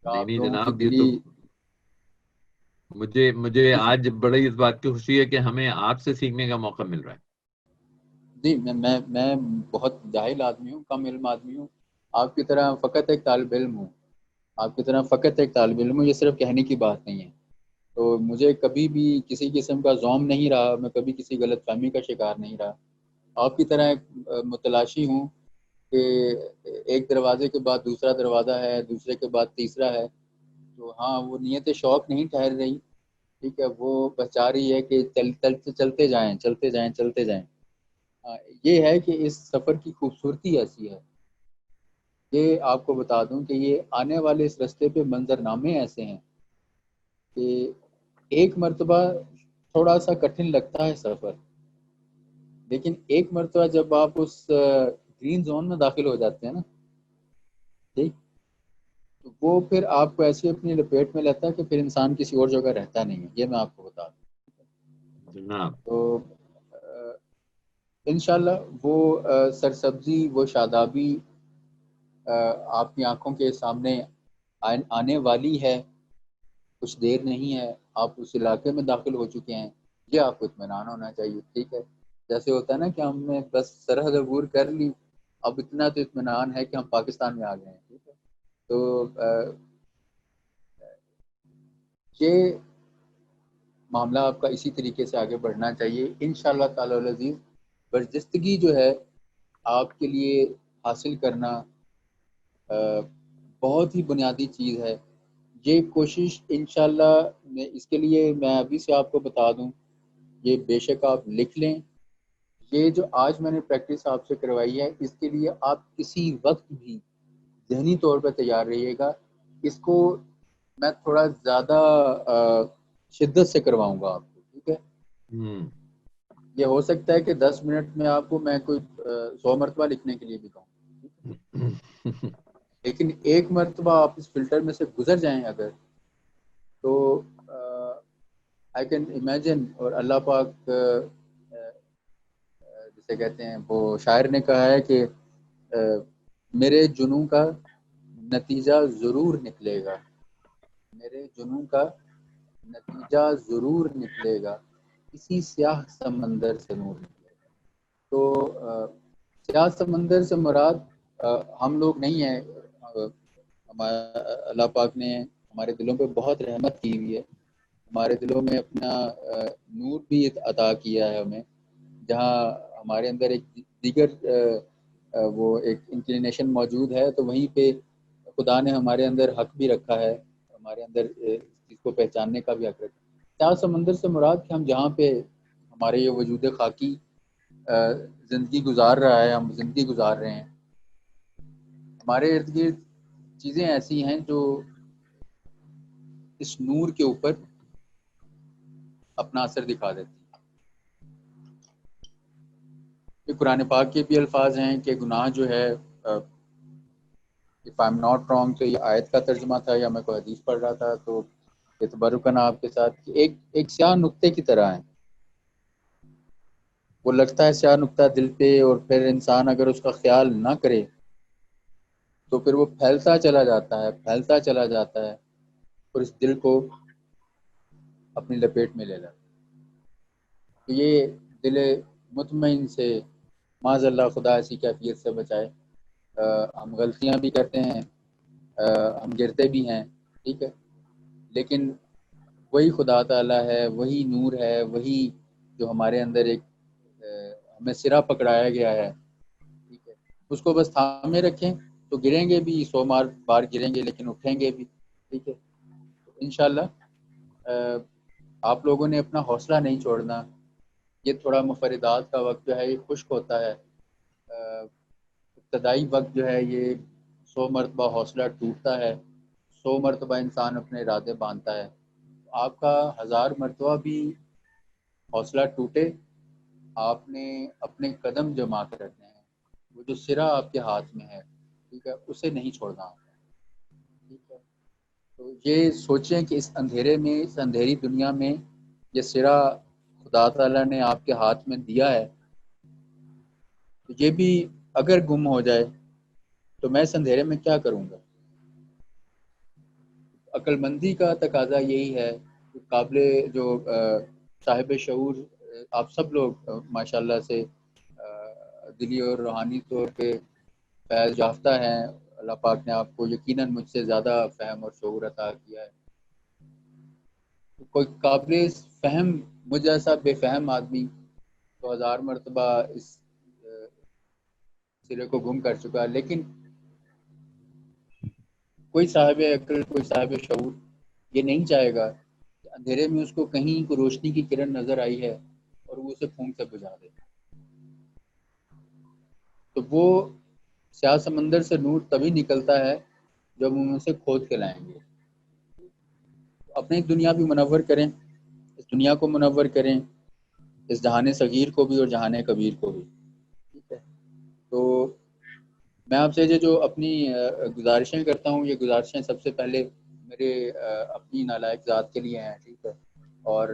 آپ نہیں لوگوں کی جناب، یہ دلی. تو مجھے جی جی آج بڑی اس بات کی خوشی ہے کہ ہمیں آپ سے سیکھنے کا موقع مل رہا ہے. جی، میں بہت جاہل آدمی ہوں، کم علم آدمی ہوں. آپ کی طرح فقط ایک طالب علم ہوں. آپ کی طرح فقط ایک طالب علم ہوں. یہ صرف کہنے کی بات نہیں ہے. تو مجھے کبھی بھی کسی قسم کا زوم نہیں رہا، میں کبھی کسی غلط فہمی کا شکار نہیں رہا. آپ کی طرح ایک متلاشی ہوں کہ ایک دروازے کے بعد دوسرا دروازہ ہے، دوسرے کے بعد تیسرا ہے. تو ہاں، وہ نیت شوق نہیں ٹھہر رہی. ٹھیک ہے، وہ بس چاہ رہی ہے کہ چلتے جائیں چلتے جائیں چلتے جائیں. یہ ہے کہ اس سفر کی خوبصورتی ایسی ہے. یہ آپ کو بتا دوں کہ یہ آنے والے اس رستے پہ منظرنامے ایسے ہیں کہ ایک مرتبہ تھوڑا سا کٹھن لگتا ہے سفر، لیکن ایک مرتبہ جب آپ اس گرین زون میں داخل ہو جاتے ہیں نا، ٹھیک، تو وہ پھر آپ کو ایسی اپنی لپیٹ میں لیتا ہے کہ پھر انسان کسی اور جگہ رہتا نہیں ہے. یہ میں آپ کو بتا دوں. جناب تو انشاءاللہ وہ سرسبزی، وہ شادابی آپ کی آنکھوں کے سامنے آنے والی ہے. کچھ دیر نہیں ہے، آپ اس علاقے میں داخل ہو چکے ہیں. یہ آپ کو اطمینان ہونا چاہیے. ٹھیک ہے، جیسے ہوتا ہے نا کہ ہم نے بس سرحد عبور کر لی، اب اتنا تو اطمینان ہے کہ ہم پاکستان میں آ گئے ہیں. ٹھیک ہے، تو یہ معاملہ آپ کا اسی طریقے سے آگے بڑھنا چاہیے. انشاءاللہ تعالی العزیز برجستگی جو ہے آپ کے لیے حاصل کرنا بہت ہی بنیادی چیز ہے. یہ کوشش انشاءاللہ اس کے لیے میں ابھی سے آپ کو بتا دوں، یہ بے شک آپ لکھ لیں. یہ جو آج میں نے پریکٹس آپ سے کروائی ہے، اس کے لیے آپ کسی وقت بھی ذہنی طور پہ تیار رہیے گا. اس کو میں تھوڑا زیادہ شدت سے کرواؤں گا آپ کو. ٹھیک ہے، یہ ہو سکتا ہے کہ 10 منٹ میں آپ کو میں کوئی 100 مرتبہ لکھنے کے لیے بھی کہوں، لیکن ایک مرتبہ آپ اس فلٹر میں سے گزر جائیں اگر، تو آئی کین امیجن. اور اللہ پاک جسے کہتے ہیں، وہ شاعر نے کہا ہے کہ میرے جنوں کا نتیجہ ضرور نکلے گا، میرے جنوں کا نتیجہ ضرور نکلے گا، کسی سیاہ سمندر سے نور نکلے گا. تو سیاہ سمندر سے مراد ہم لوگ نہیں ہیں. اللہ پاک نے ہمارے دلوں پہ بہت رحمت کی ہوئی ہے. ہمارے دلوں میں اپنا نور بھی عطا کیا ہے ہمیں. جہاں ہمارے اندر ایک دیگر وہ ایک انکلینیشن موجود ہے، تو وہیں پہ خدا نے ہمارے اندر حق بھی رکھا ہے، ہمارے اندر اس چیز کو پہچاننے کا بھی حق رکھا ہے. سیاہ سمندر سے مراد کہ ہم جہاں پہ ہمارے یہ وجود خاکی زندگی گزار رہا ہے، ہم زندگی گزار رہے ہیں، ہمارے ارد گرد چیزیں ایسی ہیں جو اس نور کے اوپر اپنا اثر دکھا دیتی ہیں. یہ قرآن پاک کے بھی الفاظ ہیں کہ گناہ جو ہے، if I'm not wrong، تو یہ آیت کا ترجمہ تھا یا میں کوئی حدیث پڑھ رہا تھا، تو یہ تبرکن آپ کے ساتھ ایک سیاہ نقطے کی طرح ہے. وہ لگتا ہے سیاہ نقطہ دل پہ، اور پھر انسان اگر اس کا خیال نہ کرے تو پھر وہ پھیلتا چلا جاتا ہے، پھیلتا چلا جاتا ہے، اور اس دل کو اپنی لپیٹ میں لے لیتا ہے. تو یہ دل مطمئن سے، معاذ اللہ خدا ایسی کیفیت سے بچائے. ہم غلطیاں بھی کرتے ہیں، ہم گرتے بھی ہیں، ٹھیک ہے، لیکن وہی خدا تعالیٰ ہے، وہی نور ہے، وہی جو ہمارے اندر ایک ہمیں سرا پکڑایا گیا ہے، ٹھیک ہے، اس کو بس تھامے رکھیں تو گریں گے بھی 100 بار گریں گے لیکن اٹھیں گے بھی، ٹھیک ہے. انشاءاللہ آپ لوگوں نے اپنا حوصلہ نہیں چھوڑنا. یہ تھوڑا مفردات کا وقت جو ہے یہ خشک ہوتا ہے، ابتدائی وقت جو ہے یہ 100 مرتبہ حوصلہ ٹوٹتا ہے، 100 مرتبہ انسان اپنے ارادے باندھتا ہے. آپ کا 1000 مرتبہ بھی حوصلہ ٹوٹے، آپ نے اپنے قدم جما کر رکھنے ہیں. وہ جو سرا آپ کے ہاتھ میں ہے، ٹھیک ہے، اسے نہیں چھوڑنا آپ نے، ٹھیک ہے. تو یہ سوچیں کہ اس اندھیرے میں، اس اندھیری دنیا میں یہ سرا خدا تعالیٰ نے آپ کے ہاتھ میں دیا ہے، تو یہ بھی اگر گم ہو جائے تو میں اس اندھیرے میں کیا کروں گا. عقل مندی کا تقاضا یہی ہے. قابل جو صاحب شعور آپ سب لوگ ماشاءاللہ سے دلی اور روحانی طور پہ فیض یافتہ ہیں. اللہ پاک نے آپ کو یقیناً مجھ سے زیادہ فہم اور شعور عطا کیا ہے. کوئی قابل فہم مجھ جیسا بے فہم آدمی تو 1000 مرتبہ اس سرے کو گم کر چکا، لیکن کوئی صاحب عقل، کوئی صاحب شعور یہ نہیں چاہے گا کہ اندھیرے میں اس کو کہیں کو روشنی کی کرن نظر آئی ہے اور وہ اسے پھونک سے بجھا دے. تو وہ سیاہ سمندر سے نور تبھی نکلتا ہے جب ہم اسے کھود کے لائیں گے. اپنی دنیا بھی منور کریں، اس دنیا کو منور کریں، اس جہان صغیر کو بھی اور جہان کبیر کو بھی، ٹھیک ہے. تو میں آپ سے یہ جو اپنی گزارشیں کرتا ہوں، یہ گزارشیں سب سے پہلے میرے اپنی نالائق ذات کے لیے ہیں، ٹھیک ہے. اور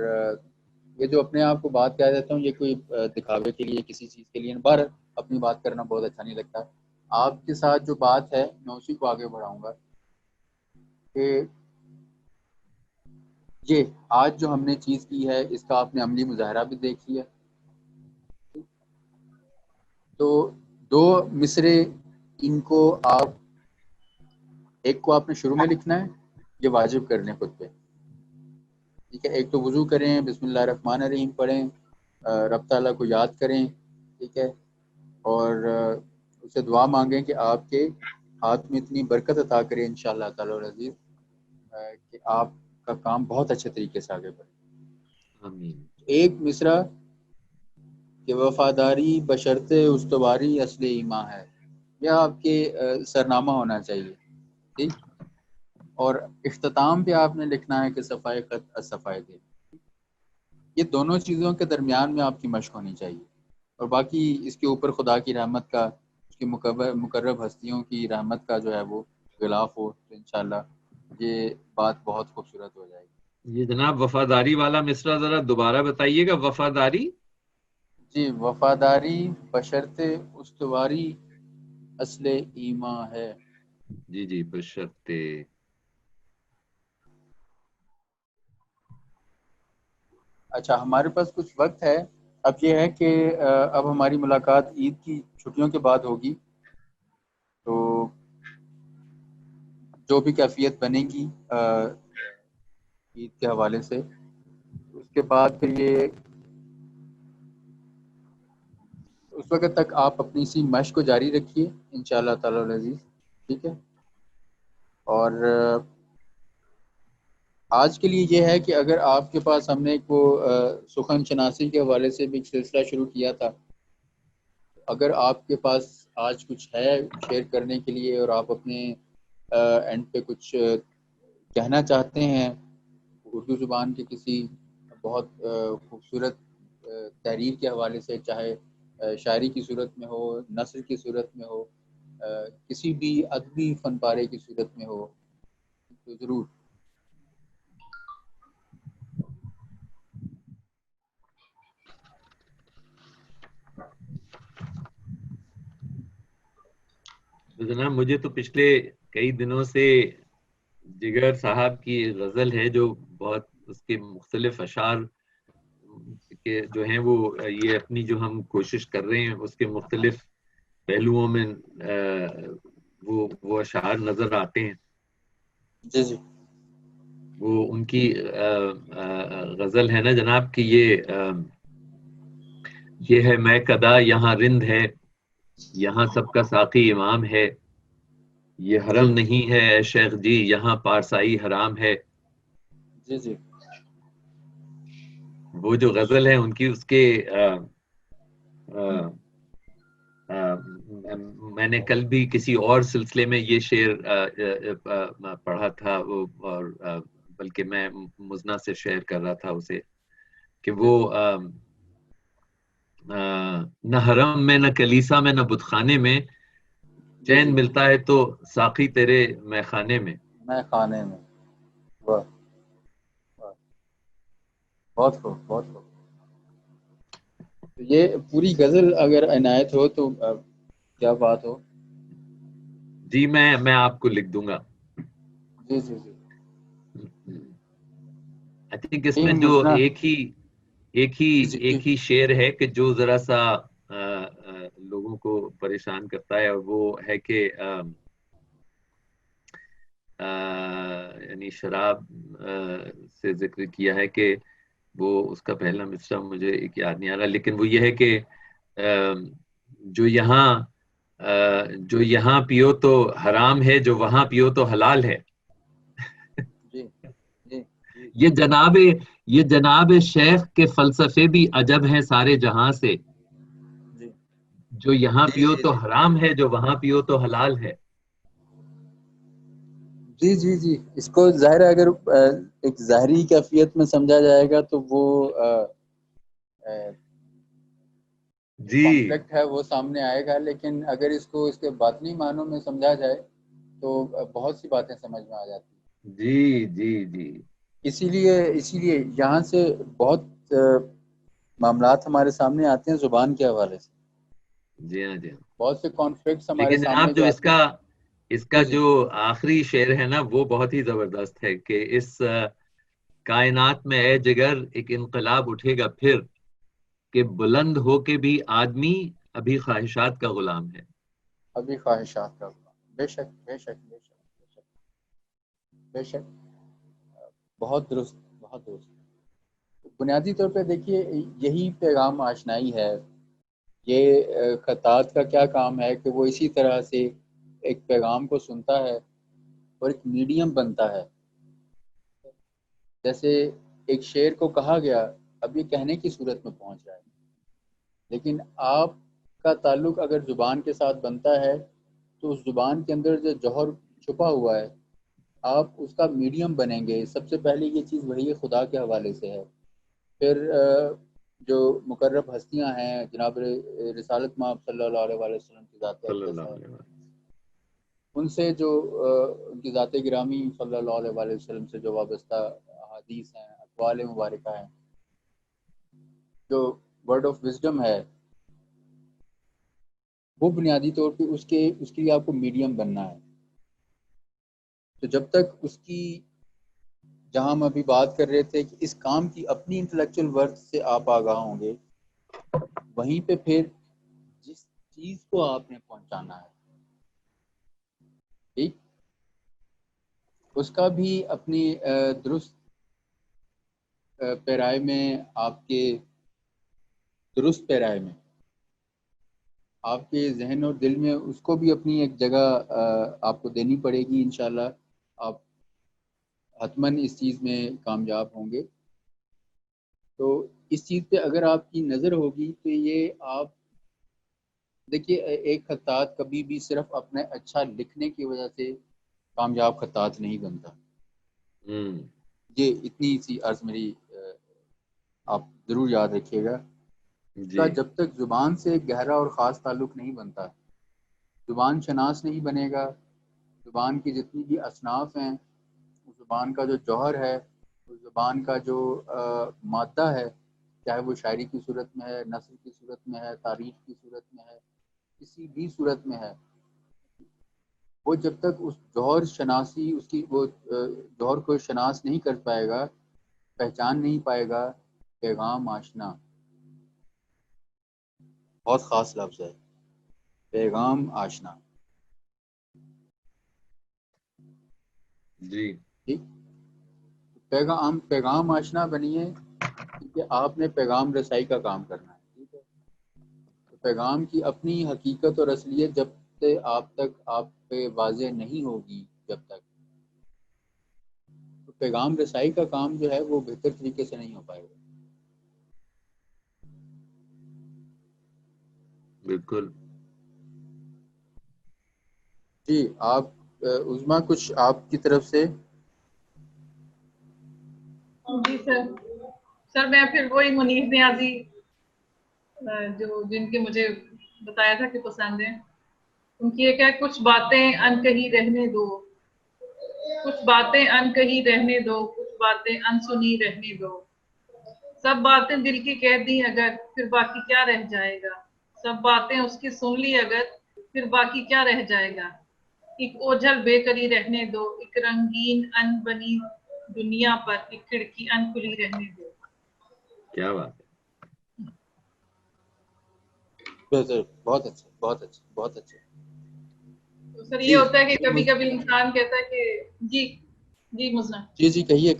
یہ جو اپنے آپ کو بات کہہ دیتا ہوں یہ کوئی دکھاوے کے لیے کسی چیز کے لیے، بار اپنی بات کرنا بہت اچھا نہیں لگتا. آپ کے ساتھ جو بات ہے میں اسی کو آگے بڑھاؤں گا کہ یہ آج جو ہم نے چیز کی ہے اس کا آپ نے عملی مظاہرہ بھی دیکھ لیا. تو 2 مصرے ان کو آپ، ایک کو آپ نے شروع میں لکھنا ہے، یہ واجب کرنے خود پہ، ٹھیک ہے. ایک تو وضو کریں، بسم اللہ الرحمن الرحیم پڑھیں، رب تعالیٰ کو یاد کریں، ٹھیک ہے، اور اسے دعا مانگیں کہ آپ کے ہاتھ میں اتنی برکت عطا کرے انشاءاللہ تعالی العزیز کہ آپ کا کام بہت اچھے طریقے سے آگے بڑھے. آمین. ایک مصرع کہ وفاداری بشرط استواری اصل ایمان ہے، یہ آپ کے سرنامہ ہونا چاہیے، ٹھیک. اور اختتام پہ آپ نے لکھنا ہے کہ صفائے خط صفائے دل. یہ دونوں چیزوں کے درمیان میں آپ کی مشق ہونی چاہیے. اور باقی اس کے اوپر خدا کی رحمت کا، اس کی مقرب ہستیوں کی رحمت کا جو ہے وہ غلاف ہو تو انشاءاللہ یہ بات بہت خوبصورت ہو جائے گی. یہ جناب وفاداری والا مصرع ذرا دوبارہ بتائیے گا. وفاداری، جی، وفاداری بشرط استواری اصل ایمان ہے. جی بشرط. اچھا، ہمارے پاس کچھ وقت ہے. اب یہ ہے کہ اب ہماری ملاقات عید کی چھٹیوں کے بعد ہوگی، تو جو بھی کیفیت بنے گی عید کے حوالے سے، اس کے بعد پھر یہ اس وقت تک آپ اپنی اسی مشق کو جاری رکھیے انشاءاللہ تعالی العزیز، ٹھیک ہے. اور آج کے لیے یہ ہے کہ اگر آپ کے پاس، ہم نے وہ سخن شناسی کے حوالے سے بھی ایک سلسلہ شروع کیا تھا، اگر آپ کے پاس آج کچھ ہے شیئر کرنے کے لیے اور آپ اپنے اینڈ پہ کچھ کہنا چاہتے ہیں اردو زبان کے کسی بہت خوبصورت تحریر کے حوالے سے، چاہے شاعری کی صورت میں ہو، نثر کی صورت میں ہو، کسی بھی ادبی فن پارے کی صورت میں ہو، تو ضرور. جناب مجھے تو پچھلے کئی دنوں سے جگر صاحب کی غزل ہے جو بہت، اس کے مختلف اشعار کے جو ہیں وہ یہ اپنی جو ہم کوشش کر رہے ہیں اس کے مختلف پہلوؤں میں وہ اشعار نظر آتے ہیں. جی وہ ان کی غزل ہے نا جناب کہ یہ یہ ہے میں کدا یہاں رند ہے، یہاں سب کا ساقی امام ہے، یہ حرم نہیں ہے اے شیخ جی یہاں پارسائی حرام ہے. جی جی وہ جو غزل ہے ان کی اس کے میں نے کل بھی کسی اور سلسلے میں یہ شعر پڑھا تھا، وہ اور بلکہ میں مزنا سے شیئر کر رہا تھا اسے کہ وہ نہ حرم میں نہ کلیسا میں نہ بت خانے میں چین ملتا ہے تو ساقی تیرے میں خانے میں. میں خانے میں. واہ بہت خوب بہت خوب. یہ پوری غزل اگر عنایت ہو تو کیا بات ہو. جی میں آپ کو لکھ دوں گا. جی جی جی آئی تھنک اس میں جو ایک ہی شعر ہے کہ جو ذرا سا لوگوں کو پریشان کرتا ہے، وہ ہے کہ یعنی شراب سے ذکر کیا ہے کہ وہ اس کا پہلا مصرع مجھے ایک یاد نہیں آ رہا، لیکن وہ یہ ہے کہ جو یہاں پیو تو حرام ہے، جو وہاں پیو تو حلال ہے. یہ جناب شیخ کے فلسفے بھی عجب ہیں سارے جہاں سے، جو یہاں پیو تو حرام ہے، جو وہاں پیو تو حلال ہے. جی جی جی اس کو ظاہر ہے اگر ایک ظاہری کیفیت میں سمجھا جائے گا تو وہ کانفلکٹ ہے وہ سامنے آئے گا، لیکن اگر اس کو اس کے باطنی معنوں میں سمجھا جائے تو بہت سی باتیں سمجھ میں آ جاتی ہیں. جی جی جی اسی لیے یہاں سے بہت معاملات ہمارے سامنے آتے ہیں زبان کے حوالے سے. جی ہاں جی ہاں. بہت سے کانفلکٹس ہمارے لیکن سامنے جناب جو جو آتے ہیں. اس کا جو آخری شعر ہے نا وہ بہت ہی زبردست ہے کہ اس کائنات میں اے جگر ایک انقلاب اٹھے گا پھر، کہ بلند ہو کے بھی آدمی ابھی خواہشات کا غلام ہے. ابھی خواہشات کا غلام. بے شک بے شک بے شک بے شک بے شک. بہت درست بہت درست. بنیادی طور پہ دیکھیے یہی پیغام آشنائی ہے. یہ خطاط کا کیا کام ہے کہ وہ اسی طرح سے ایک پیغام کو سنتا ہے اور ایک میڈیم بنتا ہے. جیسے ایک شعر کو کہا گیا اب یہ کہنے کی صورت میں پہنچ رہا ہے، لیکن آپ کا تعلق اگر زبان کے ساتھ بنتا ہے تو اس زبان کے اندر جو جوہر چھپا ہوا ہے آپ اس کا میڈیم بنیں گے. سب سے پہلے یہ چیز وہی خدا کے حوالے سے ہے. پھر جو مقرب ہستیاں ہیں جناب رسالت مآب صلی اللہ علیہ وسلم کی ذات اقدس ہے، ان سے جو ان کی ذات گرامی صلی اللہ علیہ وسلم سے جو وابستہ احادیث ہیں، اقوال مبارکہ ہیں، جو ورڈ آف وزڈم ہے، وہ بنیادی طور پہ اس کے لیے آپ کو میڈیم بننا ہے. تو جب تک اس کی، جہاں ہم ابھی بات کر رہے تھے کہ اس کام کی اپنی انٹلیکچوئل ورتھ سے آپ آگاہ ہوں گے، وہیں پہ پھر جس چیز کو آپ نے پہنچانا ہے ٹھیک اس کا بھی اپنی درست پیرائے میں، آپ کے درست پیرائے میں، آپ کے ذہن اور دل میں اس کو بھی اپنی ایک جگہ آپ کو دینی پڑے گی. انشاءاللہ آپ حتماً اس چیز میں کامیاب ہوں گے. تو اس چیز پہ اگر آپ کی نظر ہوگی تو یہ آپ دیکھیے ایک خطاط کبھی بھی صرف اپنے اچھا لکھنے کی وجہ سے کامیاب خطاط نہیں بنتا. یہ اتنی سی عرض میری آپ ضرور یاد رکھیے گا. اس کا جب تک زبان سے گہرا اور خاص تعلق نہیں بنتا، زبان شناس نہیں بنے گا، زبان کی جتنی بھی اصناف ہیں، زبان کا جو جوہر ہے، زبان کا جو مادہ ہے، چاہے وہ شاعری کی صورت میں ہے، نثر کی صورت میں ہے، تاریخ کی صورت میں ہے، کسی بھی صورت میں ہے، وہ جب تک اس جوہر شناسی، اس کی وہ جوہر کو شناس نہیں کر پائے گا، پہچان نہیں پائے گا. پیغام آشنا بہت خاص لفظ ہے، پیغام آشنا. جی ٹھیک، پیغام آشنا بنیے کیونکہ آپ نے پیغام رسائی کا کام کرنا ہے. ٹھیک ہے، پیغام کی اپنی حقیقت اور اصلیت جب سے آپ پہ واضح نہیں ہوگی، جب تک تو پیغام رسائی کا کام جو ہے وہ بہتر طریقے سے نہیں ہو پائے گا. بالکل. جی آپ عظمیٰ کچھ آپ کی طرف سے؟ جی سر میں پھر وہی منیف نیازی جن کے مجھے بتایا تھا کہ پسند ہیں، ان کی ایک ہے کچھ باتیں ان کہی رہنے دو، کچھ باتیں ان کہی رہنے دو، کچھ باتیں ان سنی رہنے دو، سب باتیں دل کی کہہ دی اگر پھر باقی کیا رہ جائے گا، سب باتیں اس کی سن لی اگر پھر باقی کیا رہ جائے گا، ایک اوجھل بے کری رہنے دو، ایک رنگین ان بنی دنیا پر ایک کھڑکی ان کھلی رہنے دو. کیا بات ہے. بہت اچھا بہت اچھا بہت اچھا. تو سر یہ ہوتا ہے کہ کبھی کبھی انسان کہتا ہے کہ جی مزنا جی کہیے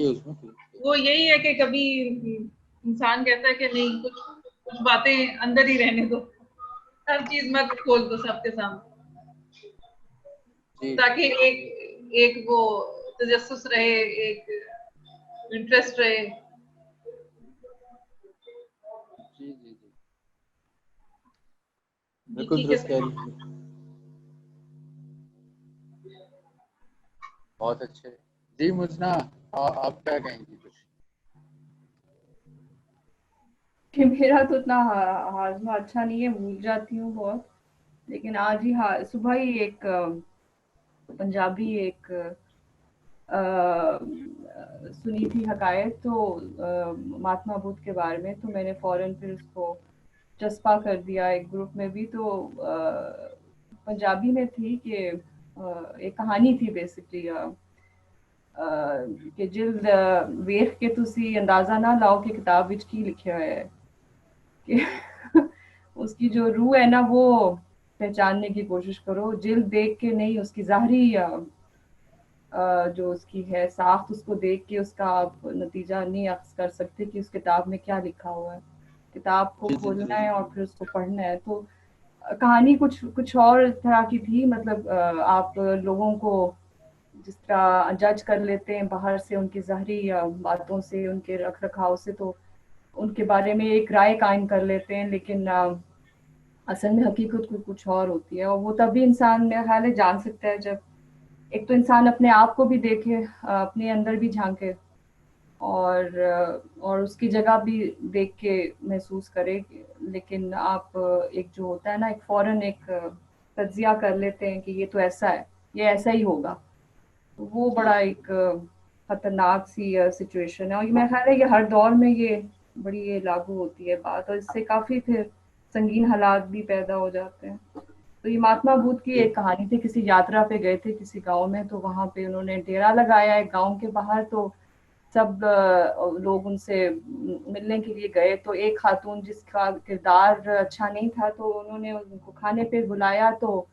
اس میں. وہ یہی ہے کہ کبھی انسان کہتا ہے کہ نہیں کچھ باتیں اندر ہی رہنے دو، ہر چیز مت کھول دو سب کے سامنے، تاکہ ایک وہ تجسس رہے، ایک انٹرسٹ رہے. جی بالکل درست کہہ رہی ہیں. بہت اچھے. جی مجنا آپ کیا کہیں گی کچھ؟ کہ میرا تو اتنا ہاضمہ اچھا نہیں ہے، بھول جاتی ہوں بہت، لیکن آج ہی صبح ہی ایک پنجابی ایک سنی تھی حکایت تو مہاتما بدھ کے بارے میں، تو میں نے فوراً پھر اس کو چسپا کر دیا ایک گروپ میں بھی. تو پنجابی میں تھی کہ ایک کہانی تھی بیسکلی کہ جلد ویخ کے تسی اندازہ نہ لاؤ کہ کتاب وچ کی لکھیا ہوا ہے، کہ اس کی جو روح ہے نا وہ پہچاننے کی کوشش کرو، جلد دیکھ کے نہیں، اس کی ظاہری جو اس کی ہے ساخت، اس کو دیکھ کے اس کا آپ نتیجہ نہیں اخذ کر سکتے کہ اس کتاب میں کیا لکھا ہوا ہے. کتاب کو کھولنا ہے اور پھر اس کو پڑھنا ہے. تو کہانی کچھ اور طرح کی تھی، مطلب آپ لوگوں کو جس طرح جج کر لیتے ہیں باہر سے، ان کی ظاہری باتوں سے، ان کے رکھ رکھاؤ سے، تو ان کے بارے میں ایک رائے قائم کر لیتے ہیں، لیکن اصل میں حقیقت کچھ اور ہوتی ہے. اور وہ تبھی انسان میرا خیال ہے جان سکتا ہے جب ایک تو انسان اپنے آپ کو بھی دیکھے، اپنے اندر بھی جھانکے، اور اس کی جگہ بھی دیکھ کے محسوس کرے. لیکن آپ ایک جو ہوتا ہے نا ایک فوراً ایک تجزیہ کر لیتے ہیں کہ یہ تو ایسا ہے، یہ ایسا ہی ہوگا، وہ بڑا ایک خطرناک سی سچویشن ہے. اور میرا خیال ہے یہ ہر دور میں یہ بڑی یہ لاگو ہوتی ہے بات، اور اس سے کافی پھر سنگین حالات بھی پیدا ہو جاتے ہیں. تو یہ مہاتما بدھ کی ایک کہانی تھی. کسی یاترا پہ گئے تھے کسی گاؤں میں، تو وہاں پہ انہوں نے ڈیرا لگایا ایک گاؤں کے باہر. تو سب لوگ ان سے ملنے کے لیے گئے، تو ایک خاتون جس کا کردار اچھا نہیں تھا، تو انہوں نے ان کو کھانے پہ بلایا، تو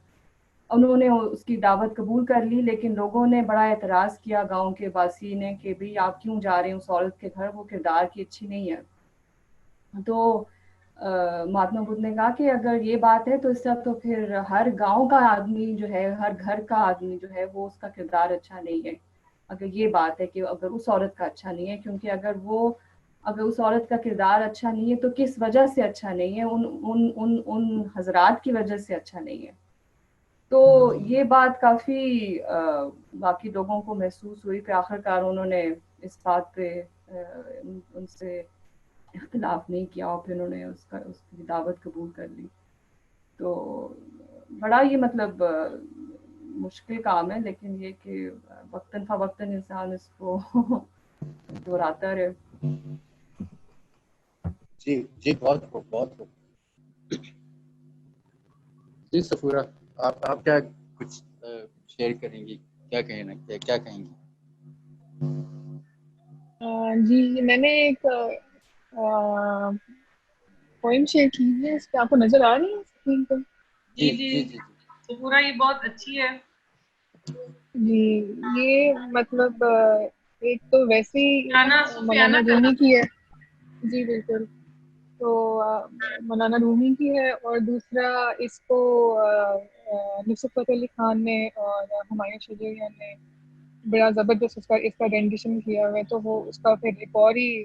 انہوں نے اس کی دعوت قبول کر لی. لیکن لوگوں نے بڑا اعتراض کیا گاؤں کے باسی نے کہ بھئی آپ کیوں جا رہے ہیں اس عورت کے گھر، وہ کردار کی اچھی نہیں ہے. تو مہاتما بدھ نے کہا کہ اگر یہ بات ہے تو اس طرح تو پھر ہر گاؤں کا آدمی جو ہے، ہر گھر کا آدمی جو ہے، وہ اس کا کردار اچھا نہیں ہے. اگر یہ بات ہے کہ اگر اس عورت کا اچھا نہیں ہے، کیونکہ اگر اس عورت کا کردار اچھا نہیں ہے تو کس وجہ سے اچھا نہیں ہے؟ ان حضرات کی وجہ سے اچھا نہیں ہے. تو یہ بات کافی باقی لوگوں کو محسوس ہوئی. پھر آخر کار انہوں نے اس بات پہ ان سے اختلاف نہیں کیا، اور پھر انہوں نے اس کی دعوت قبول کر لی. تو بڑا یہ مطلب مشکل کام ہے، لیکن یہ کہ وقتاً فوقتاً انسان اس کو دہراتا رہے. جی بہت خوب. جی صفورہ آپ کیا کچھ شیئر کریں گی؟ کیا کہیں گی؟ جی میں نے ایک پوائنٹ شیئر کی ہے، اس پہ آپ کو نظر آ رہی ہے اسکرین پہ؟ جی صفورہ یہ بہت اچھی ہے. جی یہ مطلب ایک تو ویسے ہی مولانا رومی کی ہے. جی بالکل. تو مولانا رومی کی ہے، اور دوسرا اس کو نصرت فتح علی خان نے اور ہمایوں شجریان نے بڑا زبردست اس کا رینڈیشن کیا ہوا ہے، تو وہ اس کا پھر ایک اور ہی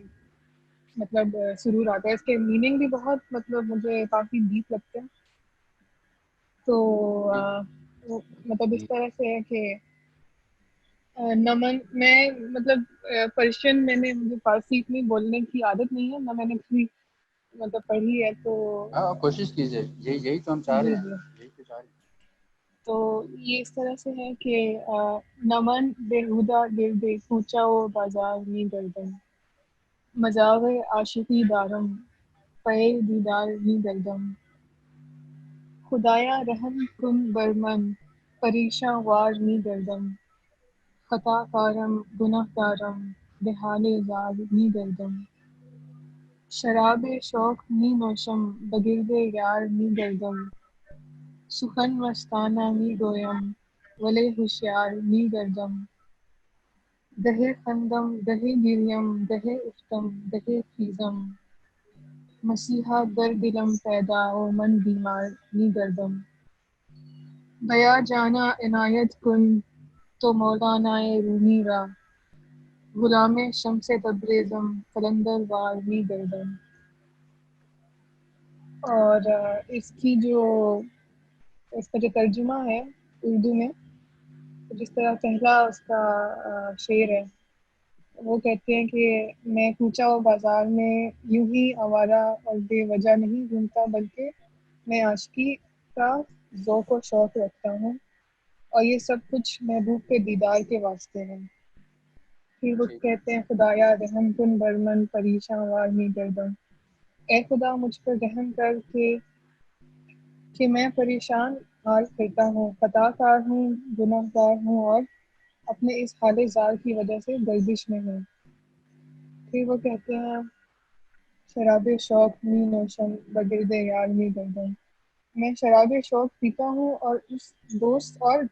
مطلب سرور آتا ہے. اس کے میننگ بھی بہت مطلب مجھے کافی ڈیپ لگتے ہیں. تو مطلب اس طرح سے ہے کہ نمن میں مطلب پرشین مجھے فارسی اتنی بولنے کی عادت نہیں ہے، نہ میں نے کبھی مطلب پڑھی ہے. تو کوشش کیجیے، یہی تو ہم چاہ رہے ہیں، یہی تو چاہ رہے ہیں. تو یہ اس طرح سے ہے کہ نمن بےہودہ گرد کوچا و بازار میں گردن، مزاغ عاشقی دارم پے دیدار میں گردم، خدایا رحم کن برمن پریشاں وار می گردم، خطا کارم گناہ کارم بحال زار می گردم، شراب شوق می نوشم بگرد یار می گردم، سخن مستانہ می گویم ولے ہوشیار می گردم، گہے خندم گہے گریم گہے افتم گہے خیزم، مسیحا در دلم پیدا و من بیمار می گردم، بیا جانا عنایت کن تو مولانا رومی را، غلام شمس تبریزم قلندر وار می گردم. اور اس کا جو ترجمہ ہے اردو میں، جس طرح پہلا اس کا شعر ہے، وہ کہتے ہیں کہ میں کوچا و بازار میں یوں ہی آوارہ اور بے وجہ نہیں گھومتا، بلکہ میں عاشقی کا ذوق و شوق رکھتا ہوں، اور یہ سب کچھ محبوب کے دیدار کے واسطے ہے. پھر وہ کہتے ہیں خدایا رحم کن برمن پریشاں وار می گردم، اے خدا مجھ پر رحم کر کہ میں پریشان حال پھرتا ہوں، خطا کار ہوں، گناہ گار ہوں، اور اپنے اس حال زار کی وجہ سے گردش میں ہوں. پھر وہ کہتے ہیں شراب شوق می نوشم بگرد یار می گردم، میں شراب شوق پیتا ہوں اور اس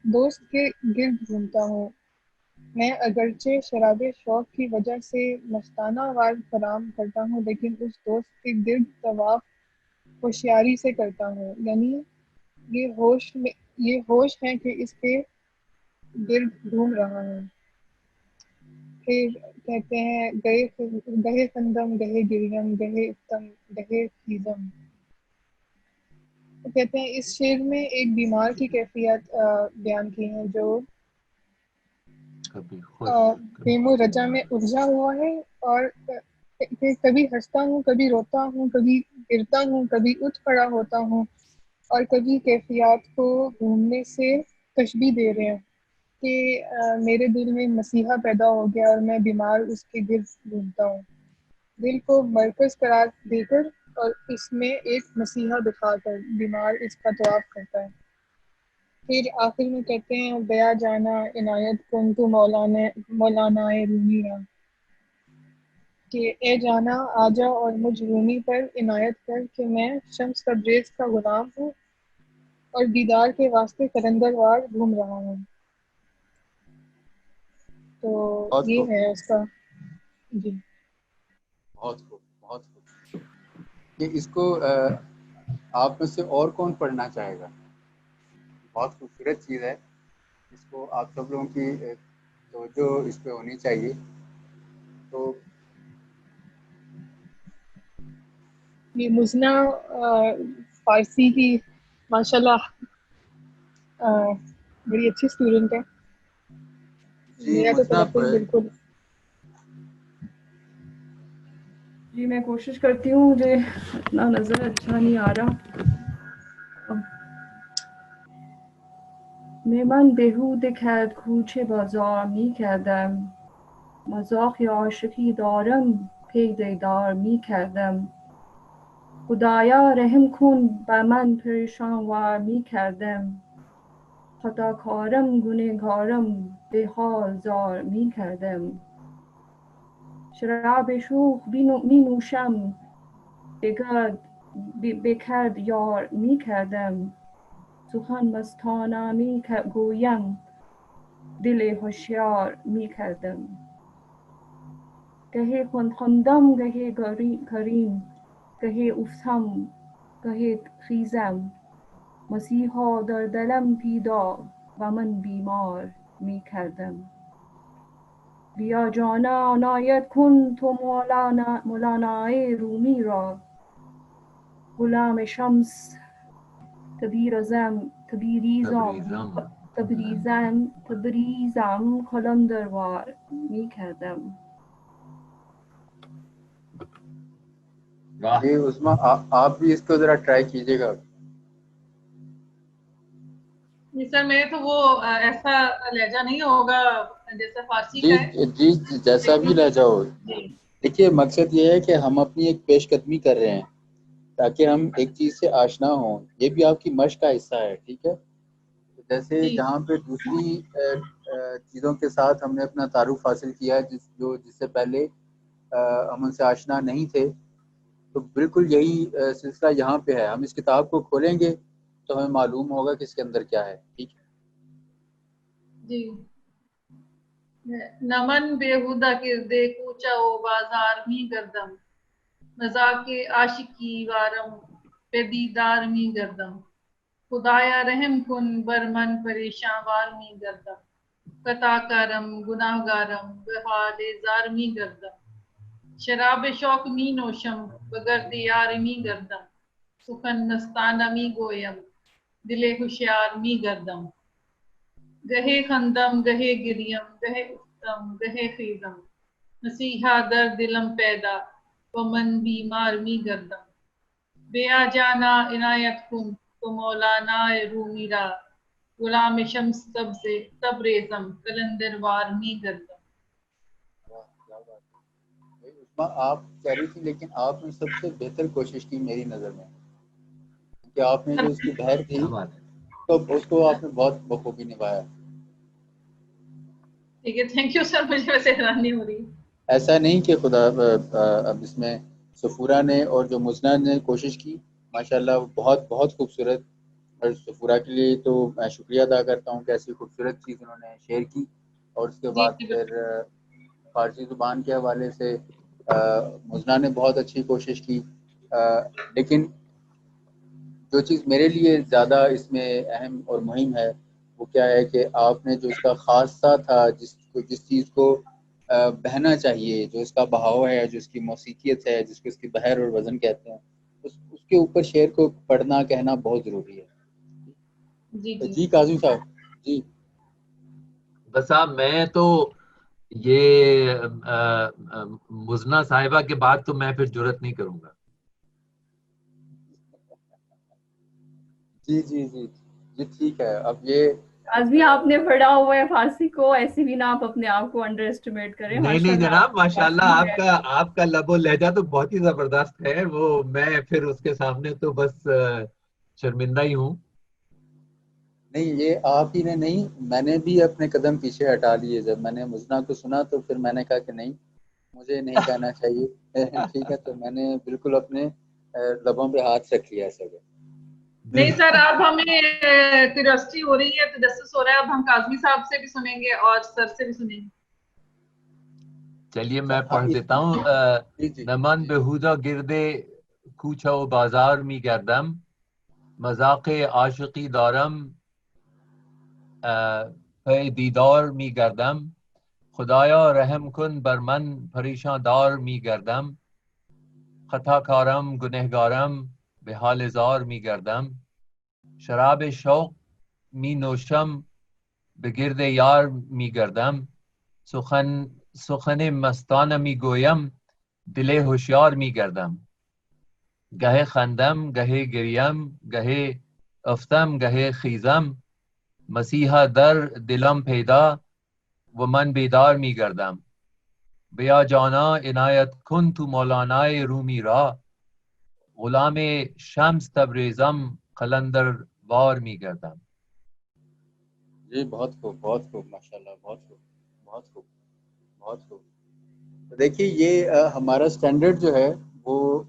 دوست کے گرد گھومتا ہوں. میں اگرچہ شراب شوق کی وجہ سے مستانہ وار فراہم کرتا ہوں، لیکن اس دوست کے گرد طواف ہوشیاری سے کرتا ہوں، یعنی یہ ہوش ہے کہ اس کے گرد گھوم رہا ہوں. پھر کہتے ہیں گہے خندم گہے گریم گہے افتم گہے خیزم. کہتے ہیں اس شعر میں ایک بیمار کی کیفیت بیان کی ہے جو خیم و رجا میں الجھا ہوا ہے، اور کبھی ہنستا ہوں، کبھی روتا ہوں، کبھی گرتا ہوں، کبھی اٹھ کھڑا ہوتا ہوں، اور کبھی کیفیات کو گھومنے سے تشبیہ دے رہے ہیں کہ میرے دل میں مسیحا پیدا ہو گیا اور میں بیمار اس کے گرد گھومتا ہوں، دل کو مرکز قرار دے کر اور اس میں ایک مسیحا دکھا کر بیمار اس کا طواف کرتا ہے. پھر آخر میں کہتے ہیں بیا جانا عنایت کن تو مولانا رومی را، کہ اے جانا آ جا اور مجھ رومی پر عنایت کر کہ میں شمس تبریز کا غلام ہوں اور دیدار کے واسطے قلندر وار گھوم رہا ہوں. تو یہ ہے اس کا. جی بہت خوب، بہت خوب. کہ اس کو آپ میں سے اور کون پڑھنا چاہے گا؟ بہت خوبصورت چیز ہے، اس کو آپ سب لوگوں کی توجہ اس پہ ہونی چاہیے. تو یہ مزنہ فارسی کی ماشاءاللہ بڑی اچھی اسٹوڈنٹ ہے. میرا تو تلفظ بالکل. جی میں کوشش کرتی ہوں، مجھے اتنا نظر اچھا نہیں آ رہا. من بهوده کرد کوچه بازار می کردم، مذاق عاشقی دارم پی دیدار می کردم، خدایا رحم کن بر من پریشان وار می کردم، خطاکارم گنهگارم به حال زار می کردم، شراب شوخ می نوشم بگرد یار می کردم، سخن مستانه می گویم دل هوشیار می کردم، گهی خندم گهی گریم گهی افتم گهی خیزم مسیحا در دلم پیدا و من بیمار می کردم. بیا جانا عنایت کن تو مولانای رومی را، غلام شمس تبریزم قلندروار می کردم. جی عثمان آپ بھی اس کو ذرا ٹرائی کیجیے گا. جی سر میرے تو وہ ایسا لہجہ نہیں ہوگا جیسا فارسی کا ہے. جی جیسا بھی لہجہ ہو. دیکھیے مقصد یہ ہے کہ ہم اپنی ایک پیش قدمی کر رہے ہیں تاکہ ہم ایک چیز سے آشنا ہوں. یہ بھی آپ کی مشق کا حصہ ہے. ٹھیک ہے. جیسے جہاں پہ دوسری چیزوں کے ساتھ ہم نے اپنا تعارف حاصل کیا جس سے پہلے ہم ان سے آشنا نہیں تھے, تو بالکل یہی سلسلہ یہاں پہ ہے. ہم اس کتاب کو کھولیں گے تو ہمیں معلوم ہوگا کہ اس کے اندر کیا ہے. ٹھیک ہے جی. نمن بےہودہ کردے کوچہ و بازار می گردم مذاق عاشقی وارم پہ دیدار می گردم خدایا رحم کن بر من پریشاں وار می گردم قطع کارم گناہ گارم بحال زار می گردم شراب شوق می نوشم بگر دیار می گردم سخن مستانہ می گویم دل ہوشیار می گردم گہے خندم گہے گریم گہے افتم گہے خیزم مسیحا در دلم پیدا و من بیمار می گردم بیا جانا عنایت کن تو مولانا رومی را غلام شمس تبریزم قلندر وار می گردم. آپ کہہ رہی تھی لیکن آپ نے سب سے بہتر کوشش کی میری نظر میں, کہ آپ نے جو اس کی بہر تھی تو اس کو آپ نے بہت بخوبی نبھایا. ٹھیک ہے, تھینک یو سر. مجھے ویسے حیرانی ہو رہی ہے. ایسا نہیں کہ خدا اب اس میں سفورہ نے اور جو مزنہ نے کوشش کی ماشاءاللہ بہت بہت خوبصورت, اور سفورہ کے لیے تو میں شکریہ ادا کرتا ہوں کہ ایسی خوبصورت چیز انہوں نے شیئر کی. اور اس کے بعد پھر فارسی زبان کے حوالے سے مزنہ نے بہت اچھی کوشش کی. لیکن جو چیز میرے لیے زیادہ اس میں اہم اور مہم ہے وہ کیا ہے کہ آپ نے جو اس کا خاصہ تھا, جس چیز کو بہنا چاہیے, جو اس کا بہاؤ ہے, جو اس کی موسیقیت ہے, جس کو اس کی بحر اور وزن کہتے ہیں, اس کے اوپر شعر کو پڑھنا کہنا بہت ضروری ہے. جی کاظم صاحب. جی بس صاحب میں تو یہ مزنہ صاحبہ کے بعد تو میں پھر جرت نہیں کروں گا. جی جی جی جی ٹھیک ہے. اب یہ آج بھی آپ نے پڑھا ہوا ہے فارسی کو, ایسے بھی نہ آپ اپنے آپ کو انڈر اسٹیمیٹ کریں. نہیں جناب, ماشاءاللہ آپ کا لب و لہجہ تو بہت ہی زبردست ہے. وہ میں پھر اس کے سامنے تو بس شرمندہ ہی ہوں. نہیں, یہ آپ ہی نے نہیں, میں نے بھی اپنے قدم پیچھے ہٹا لیے. جب میں نے مزنہ کو سنا تو پھر میں نے کہا کہ نہیں, مجھے نہیں کہنا چاہیے. ٹھیک ہے, تو میں نے بالکل اپنے لبوں پہ ہاتھ رکھ لیا سب. نہیں سر, اب ہمیں کیوریوسٹی ہو رہی ہے, تجسس ہو رہا ہے. اب ہم کاظمی صاحب سے بھی سنیں گے اور سر سے بھی سنیں گے. چلیے میں پڑھ دیتا ہوں. نمن بہودہ گردے کوچہ و بازار می گردم مذاق عاشقی دارم پہ دیدار می گردم خدایا رحم کن بر من پریشان دار می گردم خطا کارم گنہگارم به حال زار می گردم شراب شوق می نوشم به گرد یار می گردم سخن مستانه می گویم دل ہوشیار می گردم گهه خندم گهه گریم گهه افتم گهه خیزم مسیحا در دلم پیدا و من بیدار می گردم بیا جانا عنایت کن تو مولانای رومی را غلام شمس تبریزم قلندر وار می گردم. جی بہت خوب, بہت خوب, ماشاءاللہ, بہت خوب, بہت خوب, بہت خوب. تو دیکھیے یہ ہمارا سٹینڈرڈ جو ہے وہ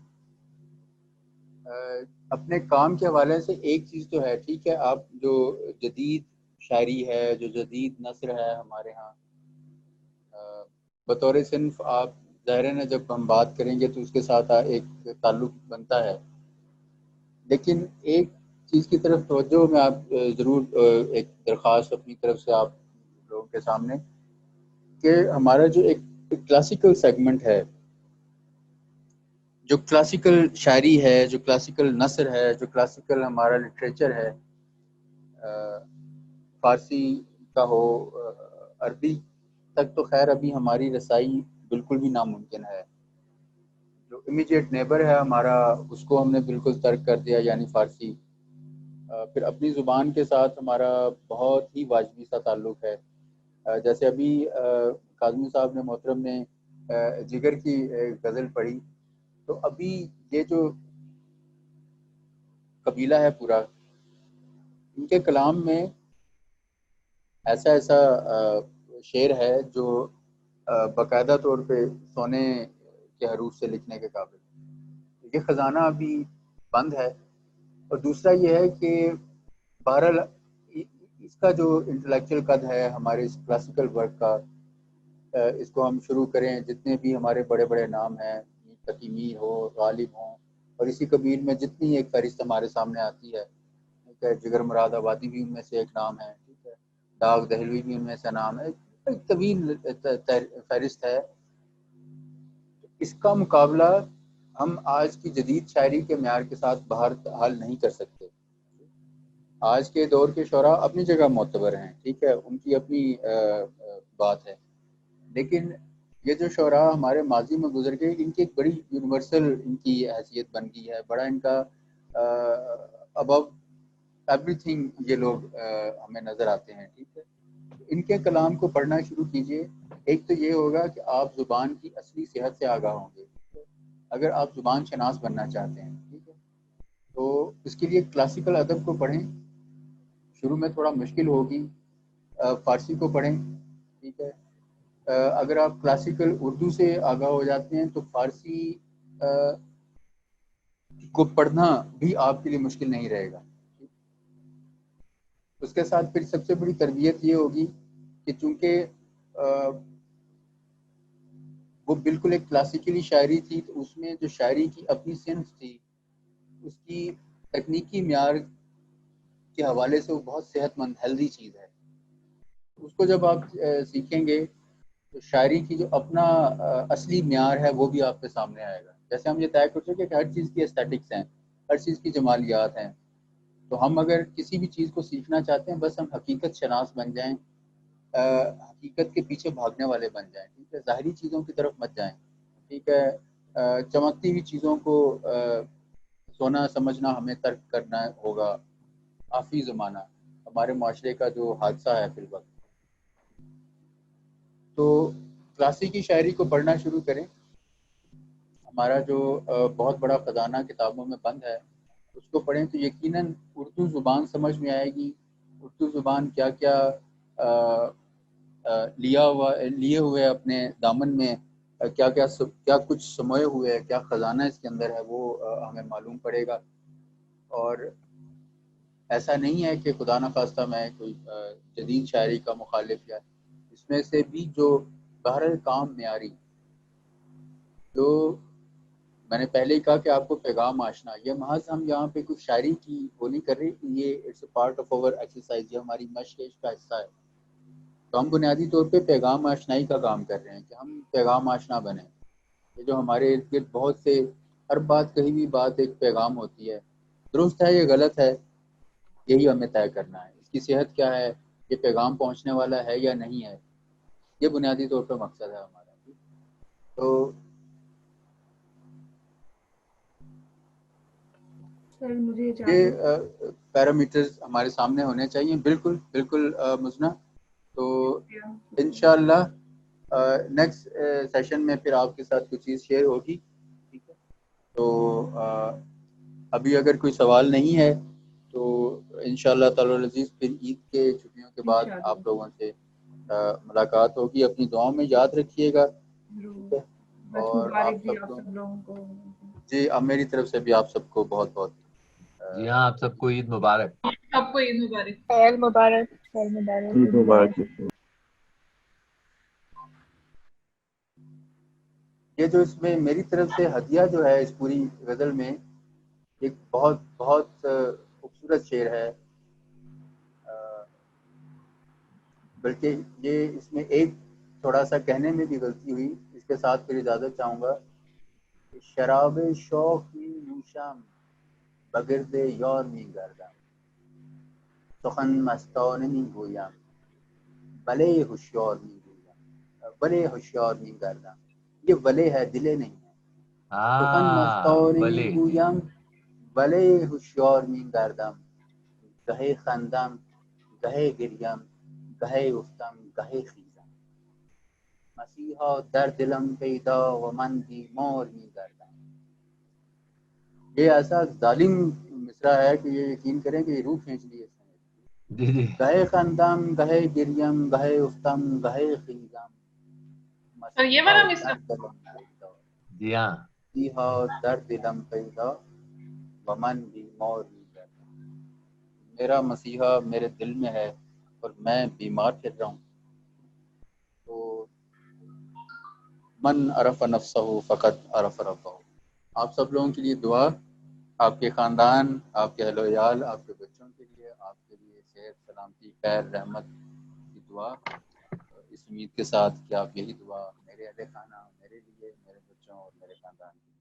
اپنے کام کے حوالے سے ایک چیز تو ہے. ٹھیک ہے, آپ جو جدید شاعری ہے, جو جدید نثر ہے ہمارے ہاں, بطور صنف آپ ظاہر ہے نا جب ہم بات کریں گے تو اس کے ساتھ ایک تعلق بنتا ہے، لیکن ایک چیز کی طرف توجہ میں آپ ضرور ایک درخواست اپنی طرف سے آپ لوگوں کے سامنے کہ ہمارا جو ایک کلاسیکل سیگمنٹ ہے، جو کلاسیکل شاعری ہے، جو کلاسیکل نثر ہے، جو کلاسیکل ہمارا لٹریچر ہے، فارسی کا ہو عربی تک تو خیر ابھی ہماری رسائی بالکل بھی ناممکن ہے. جو امیجیٹ نیبر ہے ہمارا اس کو ہم نے بالکل ترک کر دیا، یعنی فارسی. پھر اپنی زبان کے ساتھ ہمارا بہت ہی واجبی سا تعلق ہے. جیسے ابھی کاظمی صاحب نے محترم نے جگر کی غزل پڑھی، تو ابھی یہ جو قبیلہ ہے پورا، ان کے کلام میں ایسا شعر ہے جو باقاعدہ طور پہ سونے کے حروف سے لکھنے کے قابل. یہ خزانہ ابھی بند ہے. اور دوسرا یہ ہے کہ بہرحال اس کا جو انٹلیکچوئل قد ہے ہمارے اس کلاسیکل ورک کا، اس کو ہم شروع کریں، جتنے بھی ہمارے بڑے بڑے نام ہیں، تقی میر ہو، غالب ہوں، اور اسی قبیل میں جتنی ایک فہرست ہمارے سامنے آتی ہے، جگر مراد آبادی بھی ان میں سے ایک نام ہے، ٹھیک ہے، داغ دہلوی بھی ان میں سے نام ہے، ایک طویل فہرست ہے. اس کا مقابلہ ہم آج کی جدید شاعری کے معیار کے ساتھ باہر حل نہیں کر سکتے. آج کے دور کے شعراء اپنی جگہ معتبر ہیں، ٹھیک ہے، ان کی اپنی بات ہے، لیکن یہ جو شعراء ہمارے ماضی میں گزر گئے، ان کی ایک بڑی یونیورسل ان کی حیثیت بن گئی ہے، بڑا ان کا ابو ایوری تھنگ یہ لوگ ہمیں نظر آتے ہیں. ٹھیک ہے، ان کے کلام کو پڑھنا شروع کیجئے. ایک تو یہ ہوگا کہ آپ زبان کی اصلی صحت سے آگاہ ہوں گے. اگر آپ زبان شناس بننا چاہتے ہیں، ٹھیک ہے، تو اس کے لیے کلاسیکل ادب کو پڑھیں. شروع میں تھوڑا مشکل ہوگی، فارسی کو پڑھیں، ٹھیک ہے. اگر آپ کلاسیکل اردو سے آگاہ ہو جاتے ہیں تو فارسی کو پڑھنا بھی آپ کے لیے مشکل نہیں رہے گا. اس کے ساتھ پھر سب سے بڑی تربیت یہ ہوگی کہ چونکہ وہ بالکل ایک کلاسیکلی شاعری تھی، تو اس میں جو شاعری کی اپنی صنف تھی، اس کی تکنیکی معیار کے حوالے سے وہ بہت صحت مند ہیلدی چیز ہے. اس کو جب آپ سیکھیں گے تو شاعری کی جو اپنا اصلی معیار ہے وہ بھی آپ کے سامنے آئے گا. جیسے ہم یہ طے کر سکیں کہ ہر چیز کی ایستھیٹکس ہیں، ہر چیز کی جمالیات ہیں، تو ہم اگر کسی بھی چیز کو سیکھنا چاہتے ہیں بس ہم حقیقت شناس بن جائیں، حقیقت کے پیچھے بھاگنے والے بن جائیں. ٹھیک ہے، ظاہری چیزوں کی طرف مت جائیں. ٹھیک ہے، چمکتی ہوئی چیزوں کو سونا سمجھنا ہمیں ترک کرنا ہوگا. آفی زمانہ ہمارے معاشرے کا جو حادثہ ہے فی الوقت. تو کلاسیکی شاعری کو پڑھنا شروع کریں. ہمارا جو بہت بڑا خزانہ کتابوں میں بند ہے اس کو پڑھیں تو یقیناً اردو زبان سمجھ میں آئے گی. اردو زبان کیا کیا لیے ہوئے اپنے دامن میں، کیا کچھ سموئے ہوئے، کیا خزانہ اس کے اندر ہے، وہ ہمیں معلوم پڑے گا. اور ایسا نہیں ہے کہ خدا نخواستہ میں کوئی جدید شاعری کا مخالف، یا اس میں سے بھی جو بہرحال کام معیاری، جو میں نے پہلے ہی کہا کہ آپ کو پیغام آشنا، یہ محض ہم یہاں پہ کچھ شاعری کی وہ نہیں کر رہے، یہ it's a part of our exercise, یہ ہماری مشق کا حصہ ہے. تو ہم بنیادی طور پہ پیغام آشنائی کا کام کر رہے ہیں کہ ہم پیغام آشنا بنیں. یہ جو ہمارے ارد گرد بہت سے، ہر بات کہیں بھی بات ایک پیغام ہوتی ہے، درست ہے یہ غلط ہے، یہی ہمیں طے کرنا ہے. اس کی صحت کیا ہے، یہ پیغام پہنچنے والا ہے یا نہیں ہے، یہ بنیادی طور پہ مقصد ہے ہمارا. تو یہ پیرامیٹرز ہمارے سامنے ہونے چاہیے. بالکل بالکل مزنہ. تو انشاءاللہ نیکسٹ سیشن میں پھر آپ کے ساتھ کچھ چیز شیئر ہوگی. ٹھیک ہے، تو ابھی اگر کوئی سوال نہیں ہے تو انشاءاللہ تعالی العزیز پھر عید کے چھٹیوں کے بعد آپ لوگوں سے ملاقات ہوگی. اپنی دعاؤں میں یاد رکھیے گا. ٹھیک ہے، اور آپ سب لوگوں کو جی میری طرف سے بھی آپ سب کو بہت بہت جی ہاں، آپ سب کو عید مبارک. سب کو عید مبارک. خیر مبارک، خیر مبارک، عید مبارک. یہ جو اس میں میری طرف سے ہدیہ جو ہے اس پوری غزل میں، ایک بہت بہت خوبصورت شعر ہے، بلکہ یہ اس میں ایک تھوڑا سا کہنے میں بھی غلطی ہوئی، اس کے ساتھ پھر اجازت چاہوں گا کہ شراب شوق می نوشم بگرد یار می گردم، سخن مستانه می گویم بلے ہوشیار می گویم بلے ہوشیار می گردم. یہ ولے ہے، دلے نہیں ہے. سخن مستانه می بلے گویم بلے ہوشیار می گردم، گہے خندم گہے گریم گہے افتم گہے خیزم، مسیحا در دلم پیدا و من بیمار می گردم. یہ ایسا ظالم مصرع ہے کہ یہ یقین کریں کہ یہ روح کھینچ لی اس نے. جی جی گہے خندم گہے گریم گہے افتم گہے خیزم، اور یہ مسیحا والا در مصرع دلم پیدا جی ہاں مسیحا در دلم پیدا و من بیمار می گردم. میرا مسیحا میرے دل میں ہے اور میں بیمار پھر رہا ہوں. تو من عرف نفسہ فقط عرف ربہ. آپ سب لوگوں کے لیے دعا، آپ کے خاندان، آپ کے اہل و عیال، آپ کے بچوں کے لیے، آپ کے لیے صحت سلامتی خیر رحمت کی دعا، اس امید کے ساتھ کہ آپ یہی دعا میرے اہل خانہ، میرے لیے، میرے بچوں اور میرے خاندان کے لیے